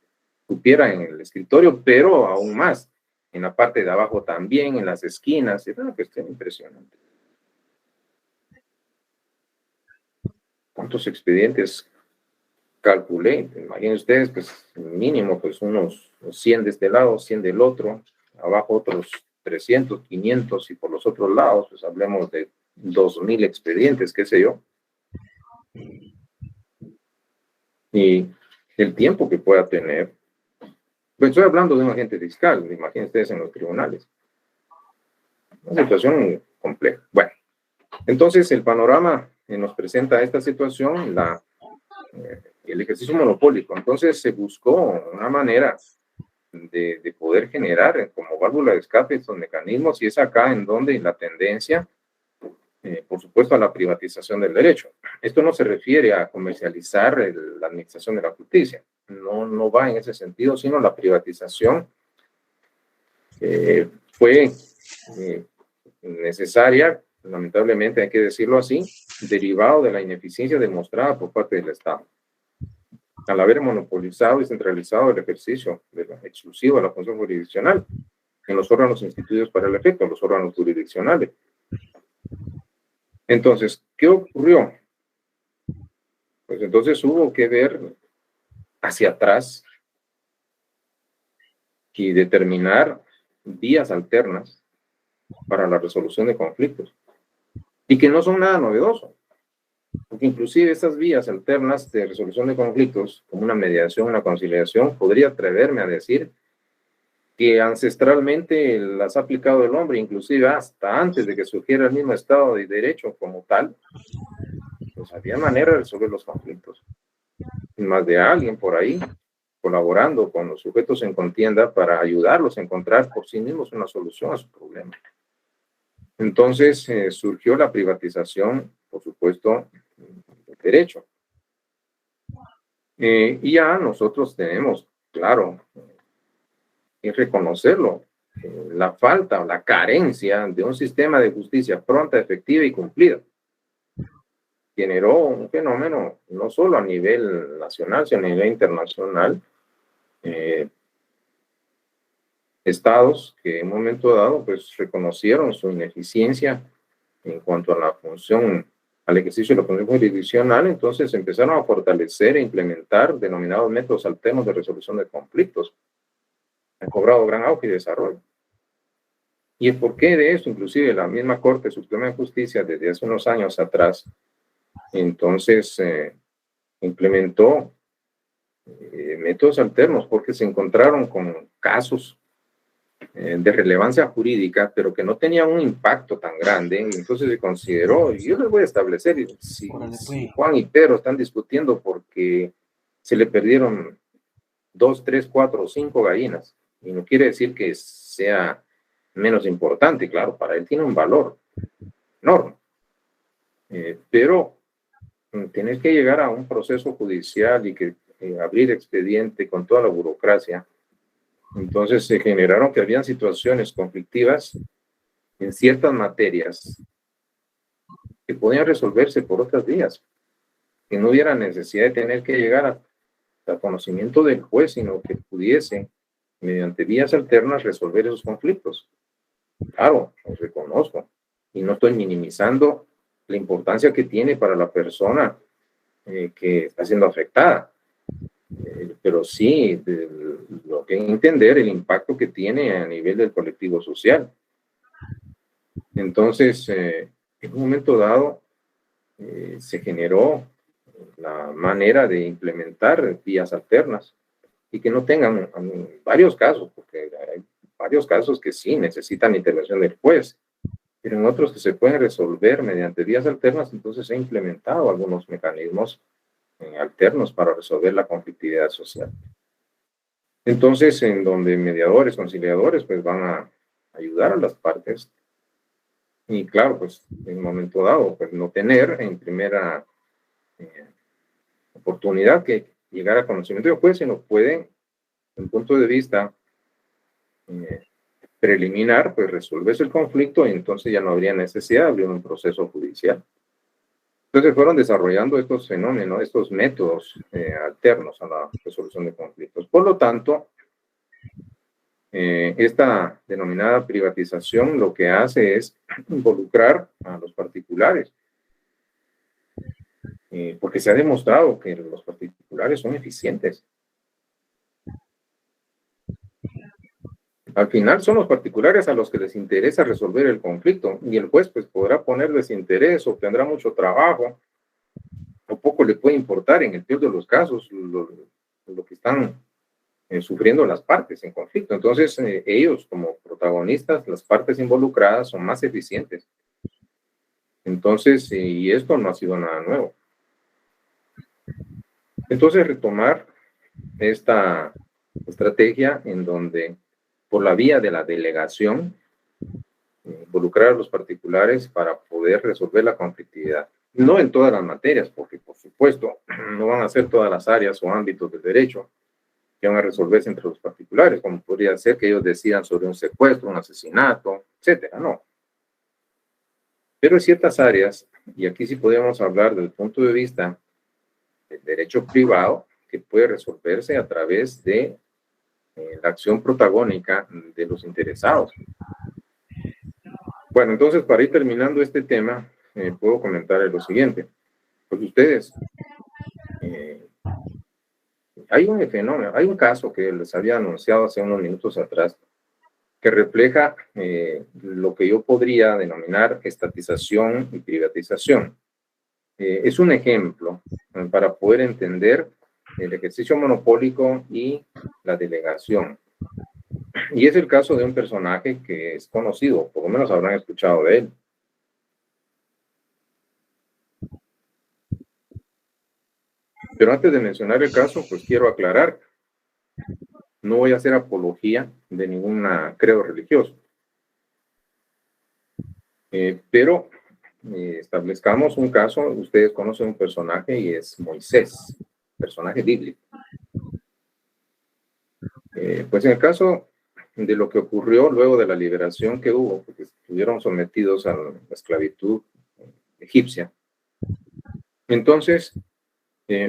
cupiera en el escritorio, pero aún más, en la parte de abajo también, en las esquinas, era una cuestión impresionante. ¿Cuántos expedientes calculé? Imaginen ustedes, pues mínimo, pues unos 100 de este lado, 100 del otro, abajo otros 300, 500, y por los otros lados, pues hablemos de 2,000 expedientes, qué sé yo. Y el tiempo que pueda tener, pues estoy hablando de un agente fiscal, imaginen ustedes en los tribunales. Una situación compleja. Bueno, entonces el panorama nos presenta esta situación, el ejercicio monopólico. Entonces se buscó una manera de poder generar como válvula de escape estos mecanismos, y es acá en donde la tendencia, por supuesto, a la privatización del derecho. Esto no se refiere a comercializar la administración de la justicia, no va en ese sentido, sino la privatización fue necesaria, lamentablemente hay que decirlo así, derivado de la ineficiencia demostrada por parte del Estado. Al haber monopolizado y centralizado el ejercicio exclusivo de la función jurisdiccional en los órganos instituidos para el efecto, los órganos jurisdiccionales. Entonces, ¿qué ocurrió? Pues entonces hubo que ver hacia atrás y determinar vías alternas para la resolución de conflictos, y que no son nada novedoso, porque inclusive estas vías alternas de resolución de conflictos, como una mediación, una conciliación, podría atreverme a decir que ancestralmente las ha aplicado el hombre, inclusive hasta antes de que surgiera el mismo Estado de Derecho como tal. Pues había manera de resolver los conflictos. Más de alguien por ahí colaborando con los sujetos en contienda para ayudarlos a encontrar por sí mismos una solución a su problema. Entonces surgió la privatización, por supuesto, del derecho. Y ya nosotros tenemos, claro, y reconocerlo, la falta o la carencia de un sistema de justicia pronta, efectiva y cumplida. Generó un fenómeno no solo a nivel nacional, sino a nivel internacional. Estados que en un momento dado pues reconocieron su ineficiencia en cuanto a la función, al ejercicio de la función jurisdiccional, entonces empezaron a fortalecer e implementar denominados métodos alternos de resolución de conflictos. Han cobrado gran auge y desarrollo. ¿Y el porqué de esto? Inclusive la misma Corte Suprema de Justicia desde hace unos años atrás, entonces implementó métodos alternos porque se encontraron con casos de relevancia jurídica, pero que no tenían un impacto tan grande, entonces se consideró, y yo les voy a establecer, si Juan y Pedro están discutiendo porque se le perdieron 2, 3, 4 o 5 gallinas, y no quiere decir que sea menos importante, claro, para él tiene un valor enorme, pero tienes que llegar a un proceso judicial y que abrir expediente con toda la burocracia. Entonces se generaron que habían situaciones conflictivas en ciertas materias que podían resolverse por otras vías, que no hubiera necesidad de tener que llegar al conocimiento del juez, sino que pudiese, mediante vías alternas, resolver esos conflictos. Claro, los reconozco y no estoy minimizando la importancia que tiene para la persona que está siendo afectada, pero sí lo que entender el impacto que tiene a nivel del colectivo social. Entonces, en un momento dado, se generó la manera de implementar vías alternas y que no tengan varios casos, porque hay varios casos que sí necesitan intervención del juez, pero en otros que se pueden resolver mediante vías alternas. Entonces se han implementado algunos mecanismos alternos para resolver la conflictividad social. Entonces, en donde mediadores, conciliadores, pues van a ayudar a las partes. Y claro, pues en un momento dado, pues no tener en primera oportunidad que llegar a conocimiento del juez, sino pueden, en un punto de vista preliminar, pues resolverse el conflicto y entonces ya no habría necesidad de abrir un proceso judicial. Entonces fueron desarrollando estos fenómenos, estos métodos alternos a la resolución de conflictos. Por lo tanto, esta denominada privatización lo que hace es involucrar a los particulares, porque se ha demostrado que los particulares son eficientes. Al final son los particulares a los que les interesa resolver el conflicto y el juez pues podrá poner desinterés o tendrá mucho trabajo o poco le puede importar en el peor de los casos lo que están sufriendo las partes en conflicto. Entonces ellos como protagonistas, las partes involucradas son más eficientes. Entonces, y esto no ha sido nada nuevo. Entonces retomar esta estrategia en donde por la vía de la delegación, involucrar a los particulares para poder resolver la conflictividad. No en todas las materias, porque por supuesto no van a ser todas las áreas o ámbitos del derecho que van a resolverse entre los particulares, como podría ser que ellos decidan sobre un secuestro, un asesinato, etcétera, no. Pero en ciertas áreas, y aquí sí podemos hablar desde el punto de vista del derecho privado, que puede resolverse a través de la acción protagónica de los interesados. Bueno, entonces para ir terminando este tema, puedo comentar lo siguiente. Pues ustedes, hay un fenómeno, hay un caso que les había anunciado hace unos minutos atrás, que refleja lo que yo podría denominar estatización y privatización. Es un ejemplo para poder entender el ejercicio monopólico y la delegación. Y es el caso de un personaje que es conocido, por lo menos habrán escuchado de él. Pero antes de mencionar el caso, pues quiero aclarar, no voy a hacer apología de ningún credo religioso. Pero establezcamos un caso, ustedes conocen un personaje y es Moisés, personaje bíblico. Pues en el caso de lo que ocurrió luego de la liberación que hubo, porque estuvieron sometidos a la esclavitud egipcia. Entonces,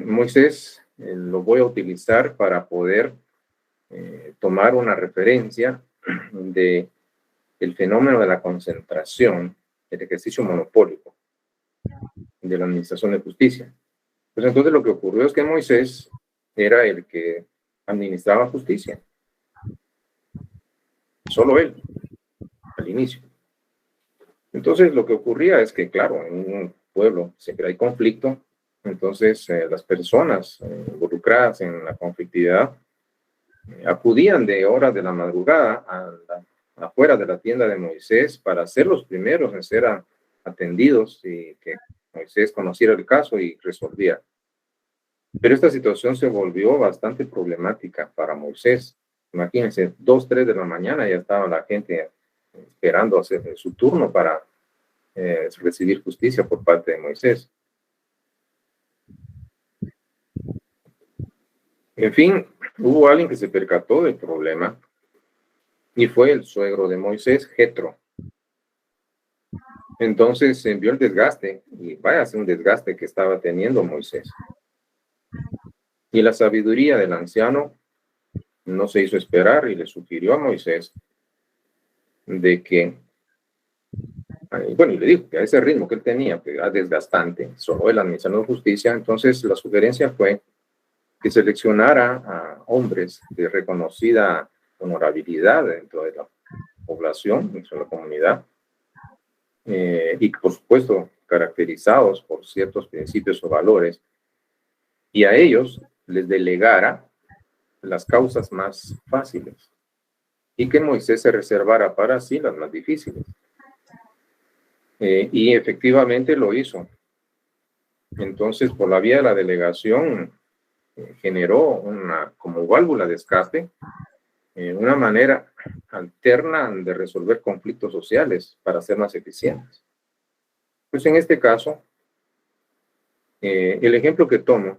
Moisés lo voy a utilizar para poder tomar una referencia de el fenómeno de la concentración, el ejercicio monopólico de la administración de justicia. Pues entonces lo que ocurrió es que Moisés era el que administraba justicia. Solo él, al inicio. Entonces lo que ocurría es que, claro, en un pueblo siempre hay conflicto, entonces las personas involucradas en la conflictividad acudían de horas de la madrugada afuera de la tienda de Moisés para ser los primeros en ser atendidos y que Moisés conociera el caso y resolviera. Pero esta situación se volvió bastante problemática para Moisés. Imagínense, 2, 3 de la mañana ya estaba la gente esperando hacer su turno para recibir justicia por parte de Moisés. En fin, hubo alguien que se percató del problema y fue el suegro de Moisés, Jetro. Entonces vio el desgaste, y vaya a ser un desgaste que estaba teniendo Moisés. Y la sabiduría del anciano no se hizo esperar y le sugirió a Moisés de que, bueno, y le dijo que a ese ritmo que él tenía, que era desgastante, solo él administrando justicia, entonces la sugerencia fue que seleccionara a hombres de reconocida honorabilidad dentro de la población, dentro de la comunidad, y por supuesto caracterizados por ciertos principios o valores, y a ellos les delegara las causas más fáciles y que Moisés se reservara para sí las más difíciles. Y efectivamente lo hizo. Entonces, por la vía de la delegación, generó una como válvula de escape, una manera alterna de resolver conflictos sociales para ser más eficientes. Pues en este caso, el ejemplo que tomo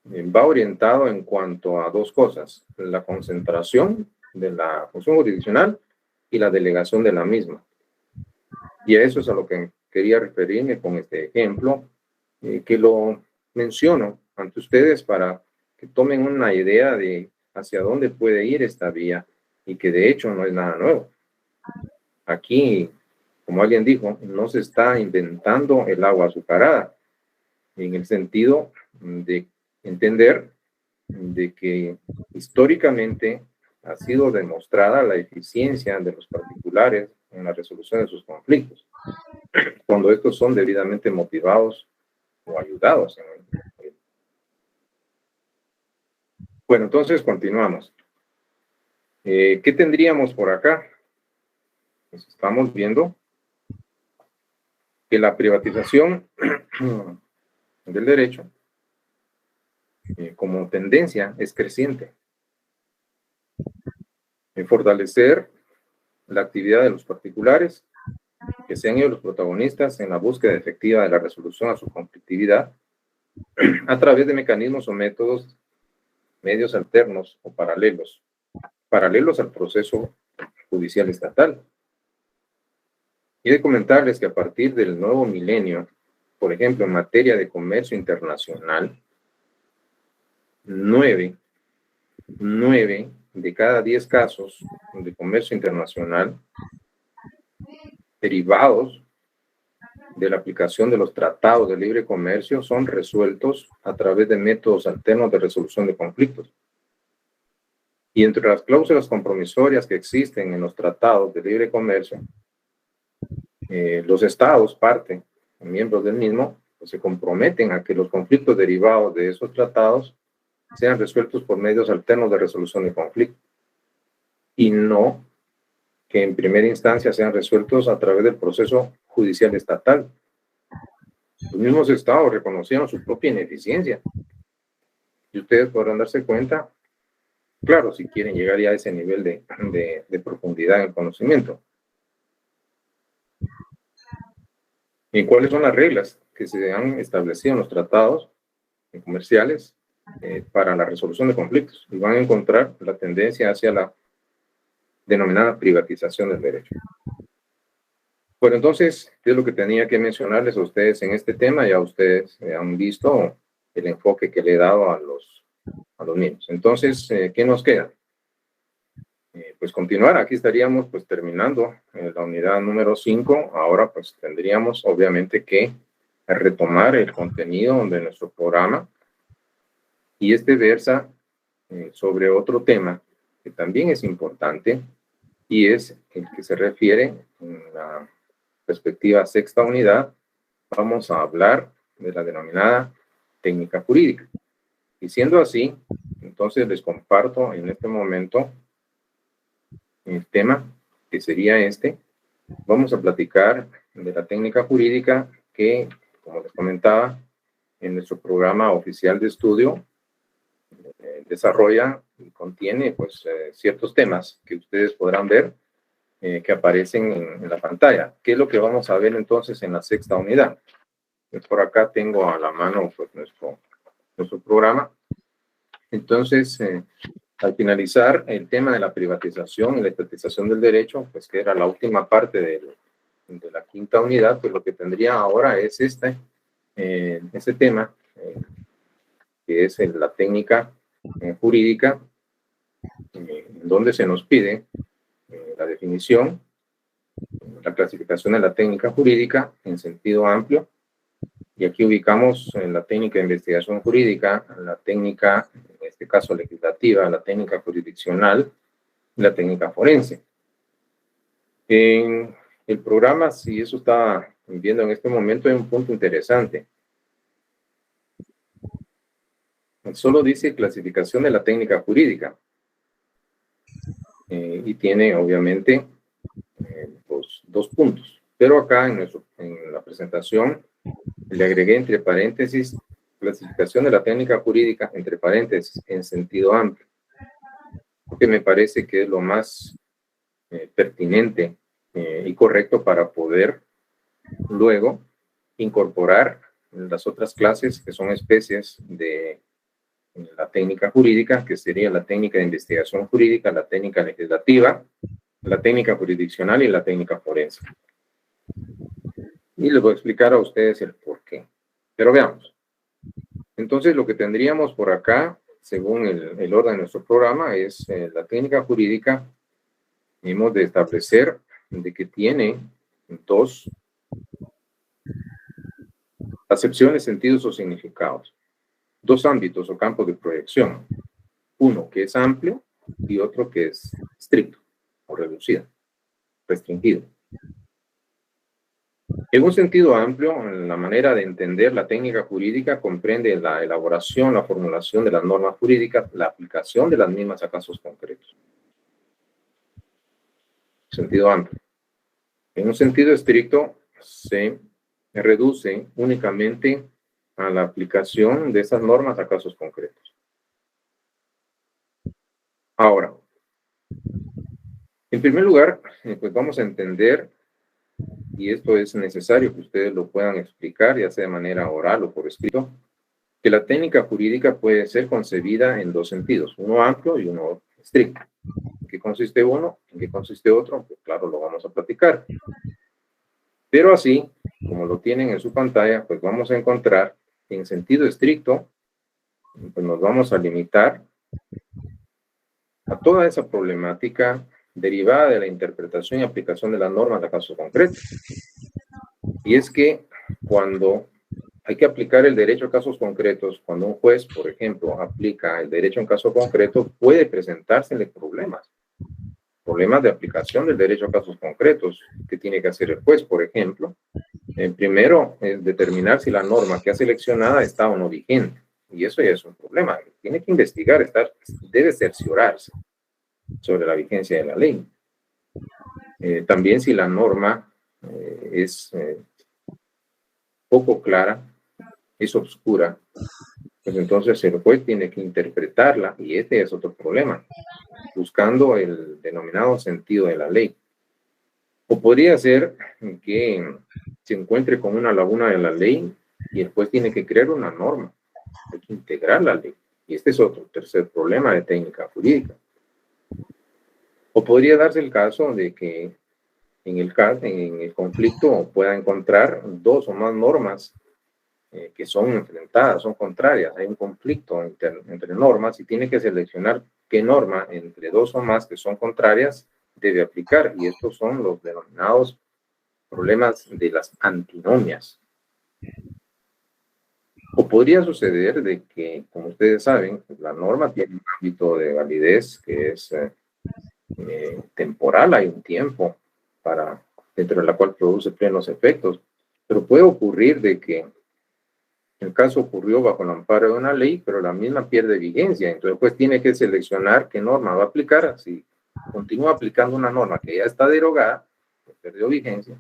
va orientado en cuanto a dos cosas: la concentración de la función jurisdiccional y la delegación de la misma. Y a eso es a lo que quería referirme con este ejemplo, que lo menciono ante ustedes para que tomen una idea de hacia dónde puede ir esta vía, y que de hecho no es nada nuevo. Aquí, como alguien dijo, no se está inventando el agua azucarada, en el sentido de entender de que históricamente ha sido demostrada la eficiencia de los particulares en la resolución de sus conflictos, cuando estos son debidamente motivados o ayudados. Bueno, entonces continuamos. ¿Qué tendríamos por acá? Pues estamos viendo que la privatización del derecho como tendencia es creciente. Fortalecer la actividad de los particulares, que sean ellos los protagonistas en la búsqueda efectiva de la resolución a su conflictividad a través de mecanismos o métodos, medios alternos o paralelos al proceso judicial estatal. Y de comentarles que a partir del nuevo milenio, por ejemplo, en materia de comercio internacional, 9 de cada 10 casos de comercio internacional derivados de la aplicación de los tratados de libre comercio son resueltos a través de métodos alternos de resolución de conflictos. Y entre las cláusulas compromisorias que existen en los tratados de libre comercio, los estados, miembros del mismo, pues se comprometen a que los conflictos derivados de esos tratados sean resueltos por medios alternos de resolución de conflicto, y no que en primera instancia sean resueltos a través del proceso judicial estatal. Los mismos estados reconocieron su propia ineficiencia. Y ustedes podrán darse cuenta, claro, si quieren llegar ya a ese nivel de profundidad en el conocimiento. ¿Y cuáles son las reglas que se han establecido en los tratados comerciales para la resolución de conflictos? Y van a encontrar la tendencia hacia la denominada privatización del derecho. Bueno, entonces, ¿qué es lo que tenía que mencionarles a ustedes en este tema? Ya ustedes han visto el enfoque que le he dado a los mismos. Entonces, ¿qué nos queda? Pues continuar. Aquí estaríamos pues terminando la unidad número 5. Ahora pues tendríamos obviamente que retomar el contenido de nuestro programa, y este versa sobre otro tema que también es importante, y es el que se refiere en la perspectiva sexta unidad. Vamos a hablar de la denominada técnica jurídica. Y siendo así, entonces les comparto en este momento el tema, que sería este. Vamos a platicar de la técnica jurídica que, como les comentaba, en nuestro programa oficial de estudio desarrolla y contiene pues ciertos temas que ustedes podrán ver que aparecen en la pantalla. ¿Qué es lo que vamos a ver entonces en la sexta unidad? Pues por acá tengo a la mano pues nuestro programa. Entonces, al finalizar el tema de la privatización y la estatización del derecho, pues que era la última parte de la quinta unidad, pues lo que tendría ahora es este tema, que es la técnica jurídica, en donde se nos pide la definición, la clasificación de la técnica jurídica en sentido amplio, y aquí ubicamos la técnica de investigación jurídica, la técnica, en este caso legislativa, la técnica jurisdiccional y la técnica forense. En el programa, si eso está viendo en este momento, hay un punto interesante. Solo dice clasificación de la técnica jurídica. Y tiene, obviamente, los 2 puntos. Pero acá en la presentación le agregué entre paréntesis clasificación de la técnica jurídica, entre paréntesis, en sentido amplio. Porque me parece que es lo más pertinente y correcto para poder luego incorporar las otras clases que son especies de la técnica jurídica, que sería la técnica de investigación jurídica, la técnica legislativa, la técnica jurisdiccional y la técnica forense. Y les voy a explicar a ustedes el por qué. Pero veamos. Entonces, lo que tendríamos por acá, según el orden de nuestro programa, es la técnica jurídica. Hemos de establecer de que tiene 2 acepciones, sentidos o significados. 2 ámbitos o campos de proyección. Uno que es amplio y otro que es estricto o reducido, restringido. En un sentido amplio, la manera de entender la técnica jurídica comprende la elaboración, la formulación de las normas jurídicas, la aplicación de las mismas a casos concretos. Sentido amplio. En un sentido estricto, se reduce únicamente a la aplicación de esas normas a casos concretos. Ahora, en primer lugar, pues vamos a entender, y esto es necesario que ustedes lo puedan explicar, ya sea de manera oral o por escrito, que la técnica jurídica puede ser concebida en 2 sentidos, uno amplio y uno estricto. ¿En qué consiste uno? ¿En qué consiste otro? Pues claro, lo vamos a platicar. Pero así, como lo tienen en su pantalla, pues vamos a encontrar que en sentido estricto, pues nos vamos a limitar a toda esa problemática derivada de la interpretación y aplicación de las normas a casos concretos. Y es que cuando hay que aplicar el derecho a casos concretos, cuando un juez, por ejemplo, aplica el derecho a un caso concreto, puede presentársele problemas de aplicación del derecho a casos concretos. ¿Qué tiene que hacer el juez, por ejemplo? Primero, es determinar si la norma que ha seleccionada está o no vigente. Y eso ya es un problema. Tiene que investigar, debe cerciorarse sobre la vigencia de la ley. También si la norma es poco clara, es oscura, pues entonces el juez tiene que interpretarla, y este es otro problema, buscando el denominado sentido de la ley. O podría ser que se encuentre con una laguna de la ley y el juez tiene que crear una norma, hay que integrar la ley. Y este es otro tercer problema de técnica jurídica. O podría darse el caso de que en el conflicto pueda encontrar 2 o más normas que son enfrentadas, son contrarias. Hay un conflicto entre normas y tiene que seleccionar qué norma entre 2 o más que son contrarias debe aplicar. Y estos son los denominados problemas de las antinomias. O podría suceder de que, como ustedes saben, la norma tiene un ámbito de validez que es temporal, hay un tiempo dentro de la cual produce plenos efectos, pero puede ocurrir de que el caso ocurrió bajo el amparo de una ley, pero la misma pierde vigencia, entonces pues tiene que seleccionar qué norma va a aplicar. Si continúa aplicando una norma que ya está derogada, pues perdió vigencia,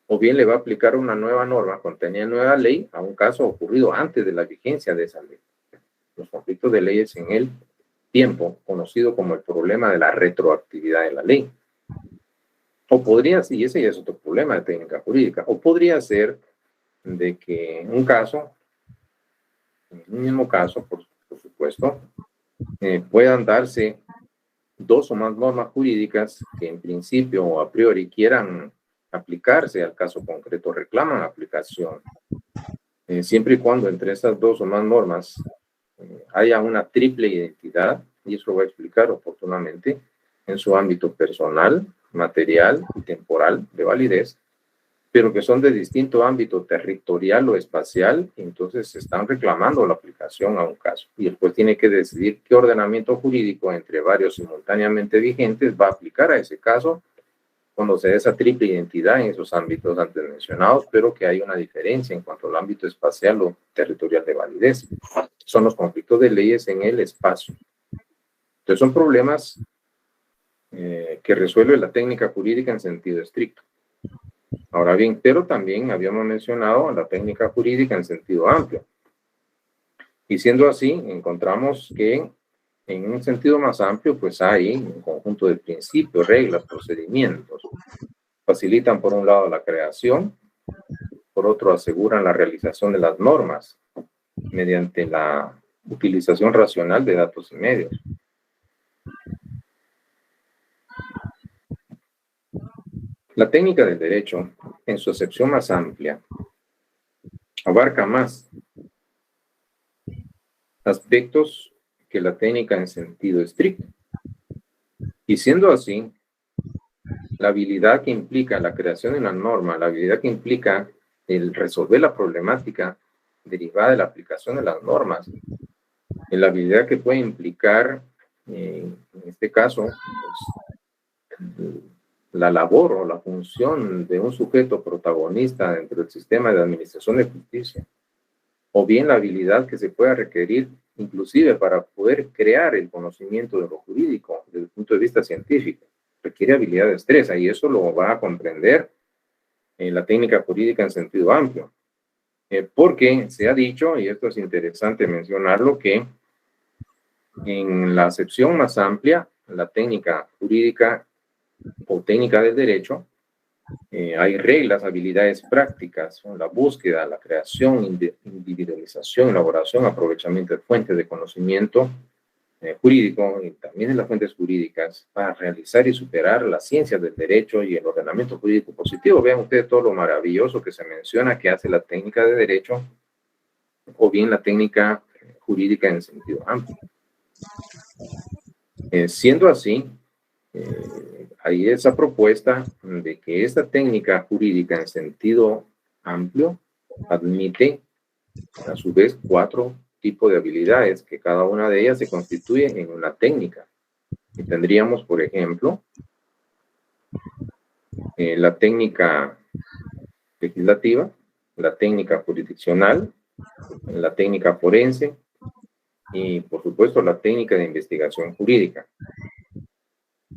o bien le va a aplicar una nueva norma contenida en nueva ley a un caso ocurrido antes de la vigencia de esa ley. Los conflictos de leyes en el tiempo, conocido como el problema de la retroactividad de la ley. O podría, y ese ya es otro problema de técnica jurídica, o podría ser de que en un mismo caso, por supuesto, puedan darse 2 o más normas jurídicas que en principio o a priori quieran aplicarse al caso concreto, reclaman aplicación. Siempre y cuando entre estas dos o más normas haya una triple identidad, y eso lo voy a explicar oportunamente, en su ámbito personal, material y temporal de validez, pero que son de distinto ámbito territorial o espacial, entonces se están reclamando la aplicación a un caso. Y el juez tiene que decidir qué ordenamiento jurídico entre varios simultáneamente vigentes va a aplicar a ese caso cuando se dé esa triple identidad en esos ámbitos antes mencionados, pero que hay una diferencia en cuanto al ámbito espacial o territorial de validez. Son los conflictos de leyes en el espacio. Entonces son problemas que resuelve la técnica jurídica en sentido estricto. Ahora bien, pero también habíamos mencionado la técnica jurídica en sentido amplio. Y siendo así, encontramos que en un sentido más amplio, pues hay un conjunto de principios, reglas, procedimientos. Facilitan, por un lado, la creación, por otro, aseguran la realización de las normas mediante la utilización racional de datos y medios. La técnica del derecho, en su acepción más amplia, abarca más aspectos que la técnica en sentido estricto. Y siendo así, la habilidad que implica la creación de una norma, la habilidad que implica el resolver la problemática derivada de la aplicación de las normas, la habilidad que puede implicar, en este caso, pues, la labor o la función de un sujeto protagonista dentro del sistema de administración de justicia, o bien la habilidad que se pueda requerir inclusive para poder crear el conocimiento de lo jurídico desde el punto de vista científico, requiere habilidad de destreza, y eso lo va a comprender en la técnica jurídica en sentido amplio. Porque se ha dicho, y esto es interesante mencionarlo, que en la acepción más amplia, la técnica jurídica o técnica del derecho, hay reglas, habilidades prácticas, la búsqueda, la creación, individualización, elaboración, aprovechamiento de fuentes de conocimiento jurídico y también de las fuentes jurídicas para realizar y superar las ciencias del derecho y el ordenamiento jurídico positivo. Vean ustedes todo lo maravilloso que se menciona que hace la técnica de derecho o bien la técnica jurídica en sentido amplio. Siendo así, hay esa propuesta de que esta técnica jurídica en sentido amplio admite a su vez 4 tipos de habilidades, que cada una de ellas se constituye en una técnica. Y tendríamos, por ejemplo, la técnica legislativa, la técnica jurisdiccional, la técnica forense y, por supuesto, la técnica de investigación jurídica.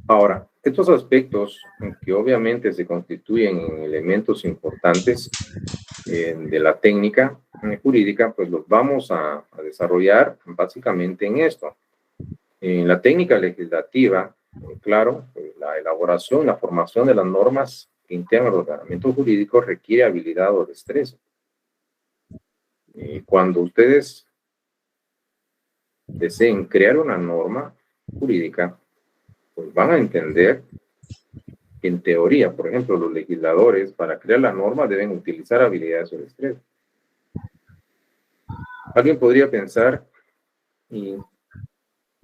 Ahora, estos aspectos que obviamente se constituyen en elementos importantes de la técnica jurídica, pues los vamos a desarrollar básicamente en esto. En la técnica legislativa, claro, pues la elaboración, la formación de las normas que integran el ordenamiento jurídico requiere habilidad o destreza. Cuando ustedes deseen crear una norma jurídica, pues van a entender que en teoría, por ejemplo, los legisladores para crear la norma deben utilizar habilidades o destreza. Alguien podría pensar,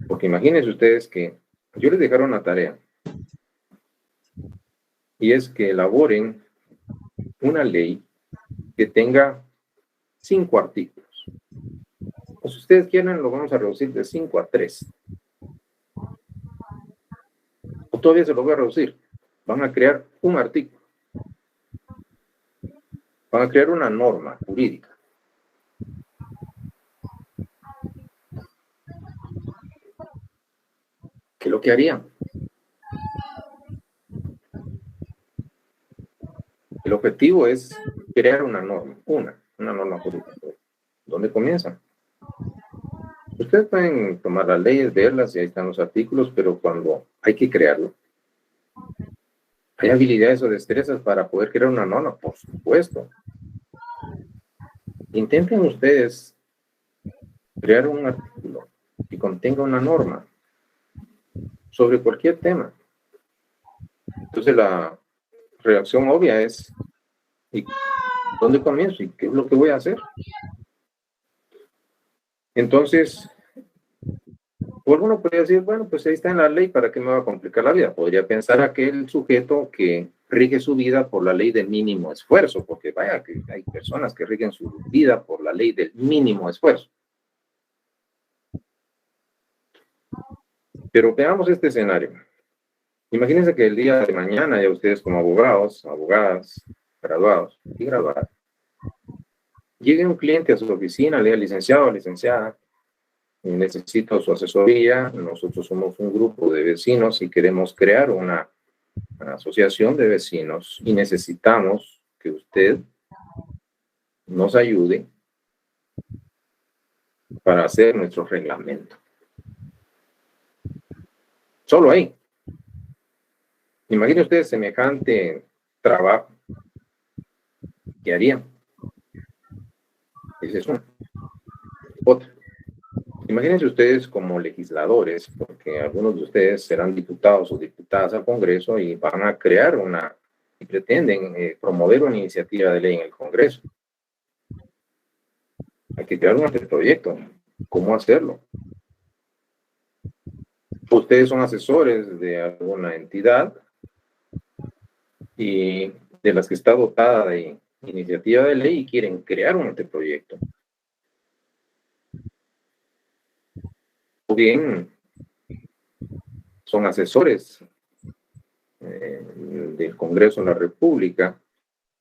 porque imagínense ustedes que yo les dejara una tarea, y es que elaboren una ley que tenga 5 artículos. O si ustedes quieren, lo vamos a reducir de 5 a 3. O todavía se lo voy a reducir. Van a crear un artículo. Van a crear una norma jurídica. ¿Qué es lo que harían? El objetivo es crear una norma, una norma jurídica. ¿Dónde comienzan? Ustedes pueden tomar las leyes, verlas, y ahí están los artículos, pero cuando hay que crearlo, ¿hay habilidades o destrezas para poder crear una norma? Por supuesto. Intenten ustedes crear un artículo que contenga una norma sobre cualquier tema. Entonces la reacción obvia es, ¿y dónde comienzo? ¿Y qué es lo que voy a hacer? Entonces, por uno podría decir, bueno, pues ahí está en la ley, ¿para qué me va a complicar la vida? Podría pensar aquel sujeto que rige su vida por la ley del mínimo esfuerzo, porque vaya que hay personas que rigen su vida por la ley del mínimo esfuerzo. Pero veamos este escenario. Imagínense que el día de mañana ya ustedes como abogados, abogadas, graduados y graduadas, llegue un cliente a su oficina, le diga, licenciado o licenciada, necesito su asesoría, nosotros somos un grupo de vecinos y queremos crear una asociación de vecinos y necesitamos que usted nos ayude para hacer nuestro reglamento. Solo ahí. Imagine usted semejante trabajo. ¿Qué harían? Esa es una. Otra. Imagínense ustedes como legisladores, porque algunos de ustedes serán diputados o diputadas al Congreso y van a crear y pretenden promover una iniciativa de ley en el Congreso. Hay que crear un anteproyecto. ¿Cómo hacerlo? Ustedes son asesores de alguna entidad y de las que está dotada de iniciativa de ley y quieren crear un anteproyecto. O bien son asesores del Congreso de la República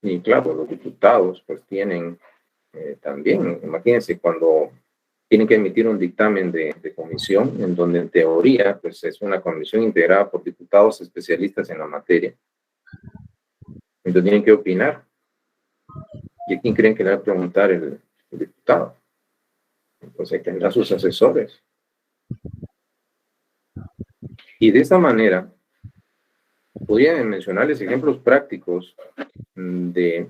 y claro, los diputados pues tienen también, imagínense cuando tienen que emitir un dictamen de comisión en donde en teoría pues es una comisión integrada por diputados especialistas en la materia. Entonces tienen que opinar. ¿Y a quién creen que le va a preguntar el diputado? Entonces tendrá sus asesores. Y de esta manera, podrían mencionarles ejemplos prácticos de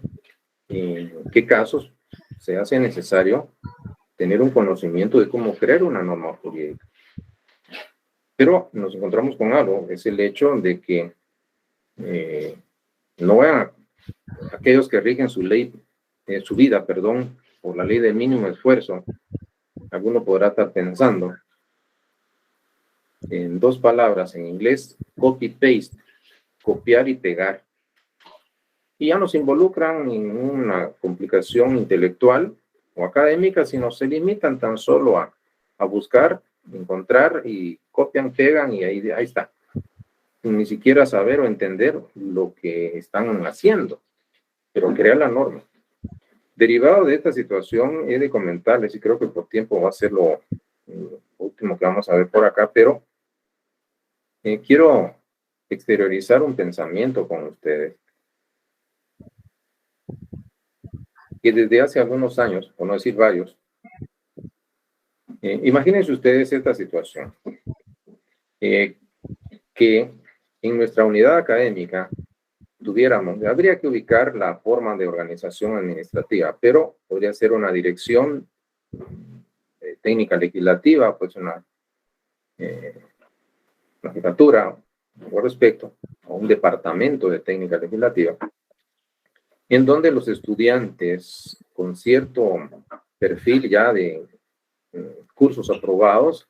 en qué casos se hace necesario tener un conocimiento de cómo crear una norma jurídica. Pero nos encontramos con algo, es el hecho de que no vayan aquellos que rigen su ley, su vida, perdón, por la ley del mínimo esfuerzo. Alguno podrá estar pensando en dos palabras en inglés, copy-paste, copiar y pegar. Y ya no se involucran en una complicación intelectual o académica, sino se limitan tan solo a buscar, encontrar y copian, pegan y ahí está. Ni siquiera saber o entender lo que están haciendo, pero crear la norma. Derivado de esta situación, he de comentarles, y creo que por tiempo va a ser lo último que vamos a ver por acá, pero quiero exteriorizar un pensamiento con ustedes. Que desde hace algunos años, por no decir varios, imagínense ustedes esta situación, que en nuestra unidad académica habría que ubicar la forma de organización administrativa, pero podría ser una dirección técnica legislativa, pues una jefatura por respecto a un departamento de técnica legislativa, en donde los estudiantes con cierto perfil ya de cursos aprobados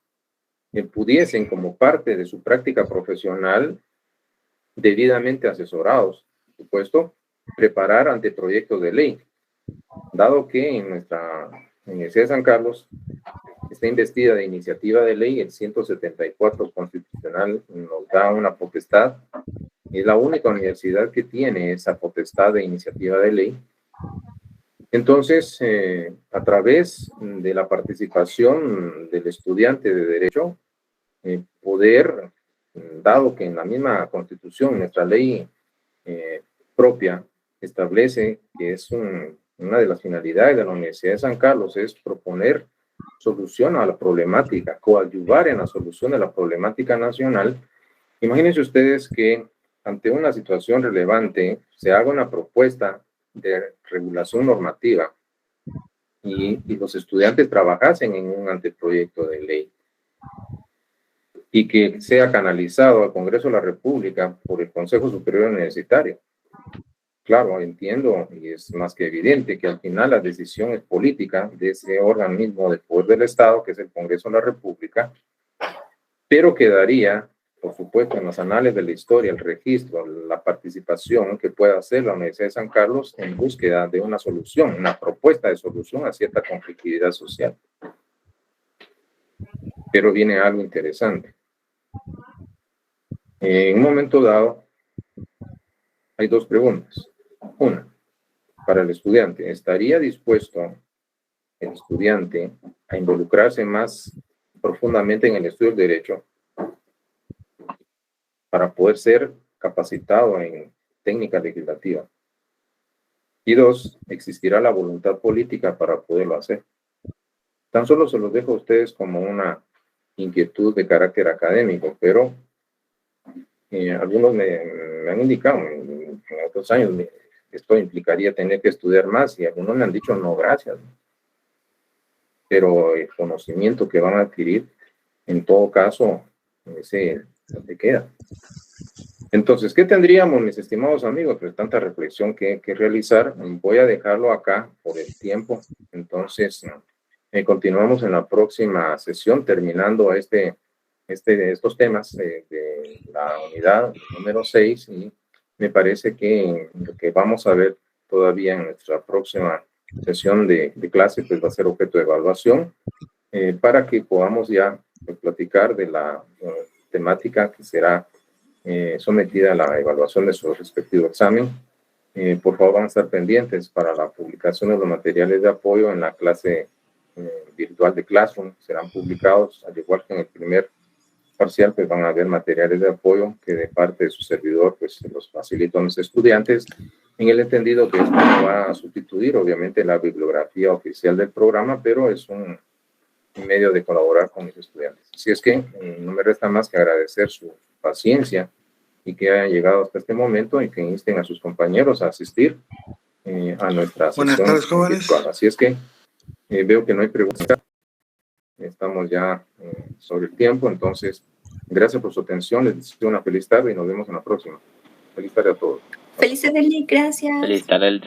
pudiesen, como parte de su práctica profesional, debidamente asesorados, por supuesto, preparar anteproyectos de ley, dado que en nuestra Universidad de San Carlos está investida de iniciativa de ley, el 174 constitucional nos da una potestad. Es la única universidad que tiene esa potestad de iniciativa de ley. Entonces, a través de la participación del estudiante de Derecho, poder, dado que en la misma Constitución, nuestra ley propia establece que es una de las finalidades de la Universidad de San Carlos, es proponer solución a la problemática, coadyuvar en la solución de la problemática nacional. Imagínense ustedes que ante una situación relevante se haga una propuesta de regulación normativa y los estudiantes trabajasen en un anteproyecto de ley y que sea canalizado al Congreso de la República por el Consejo Superior Universitario. claro, entiendo y es más que evidente que al final la decisión es política de ese organismo de poder del Estado, que es el Congreso de la República, pero quedaría, por supuesto, en los anales de la historia, el registro, la participación que pueda hacer la Universidad de San Carlos en búsqueda de una solución, una propuesta de solución a cierta conflictividad social. Pero viene algo interesante. En un momento dado, hay dos preguntas. Una, para el estudiante, ¿estaría dispuesto el estudiante a involucrarse más profundamente en el estudio del derecho para poder ser capacitado en técnica legislativa? Y dos, ¿existirá la voluntad política para poderlo hacer? Tan solo se los dejo a ustedes como una inquietud de carácter académico, pero algunos me han indicado en otros años esto implicaría tener que estudiar más y algunos me han dicho no, gracias. Pero el conocimiento que van a adquirir, en todo caso, ese te queda. Entonces, ¿qué tendríamos, mis estimados amigos? Pues tanta reflexión que realizar. Voy a dejarlo acá por el tiempo. Entonces, continuamos en la próxima sesión, terminando estos temas de la unidad número 6, y me parece que lo que vamos a ver todavía en nuestra próxima sesión de clase pues va a ser objeto de evaluación para que podamos ya platicar de la temática que será sometida a la evaluación de su respectivo examen. Por favor, van a estar pendientes para la publicación de los materiales de apoyo en la clase virtual de Classroom. Serán publicados, al igual que en el primer parcial, pues van a haber materiales de apoyo que de parte de su servidor pues se los facilito a los estudiantes, en el entendido que esto no va a sustituir obviamente la bibliografía oficial del programa, pero es un medio de colaborar con mis estudiantes. Así es que no me resta más que agradecer su paciencia y que hayan llegado hasta este momento y que insten a sus compañeros a asistir a nuestra sesión virtual. Así es que veo que no hay preguntas. Estamos ya sobre el tiempo, entonces gracias por su atención, les deseo una feliz tarde y nos vemos en la próxima. Feliz tarde a todos. Feliz tarde, gracias. Feliz tarde.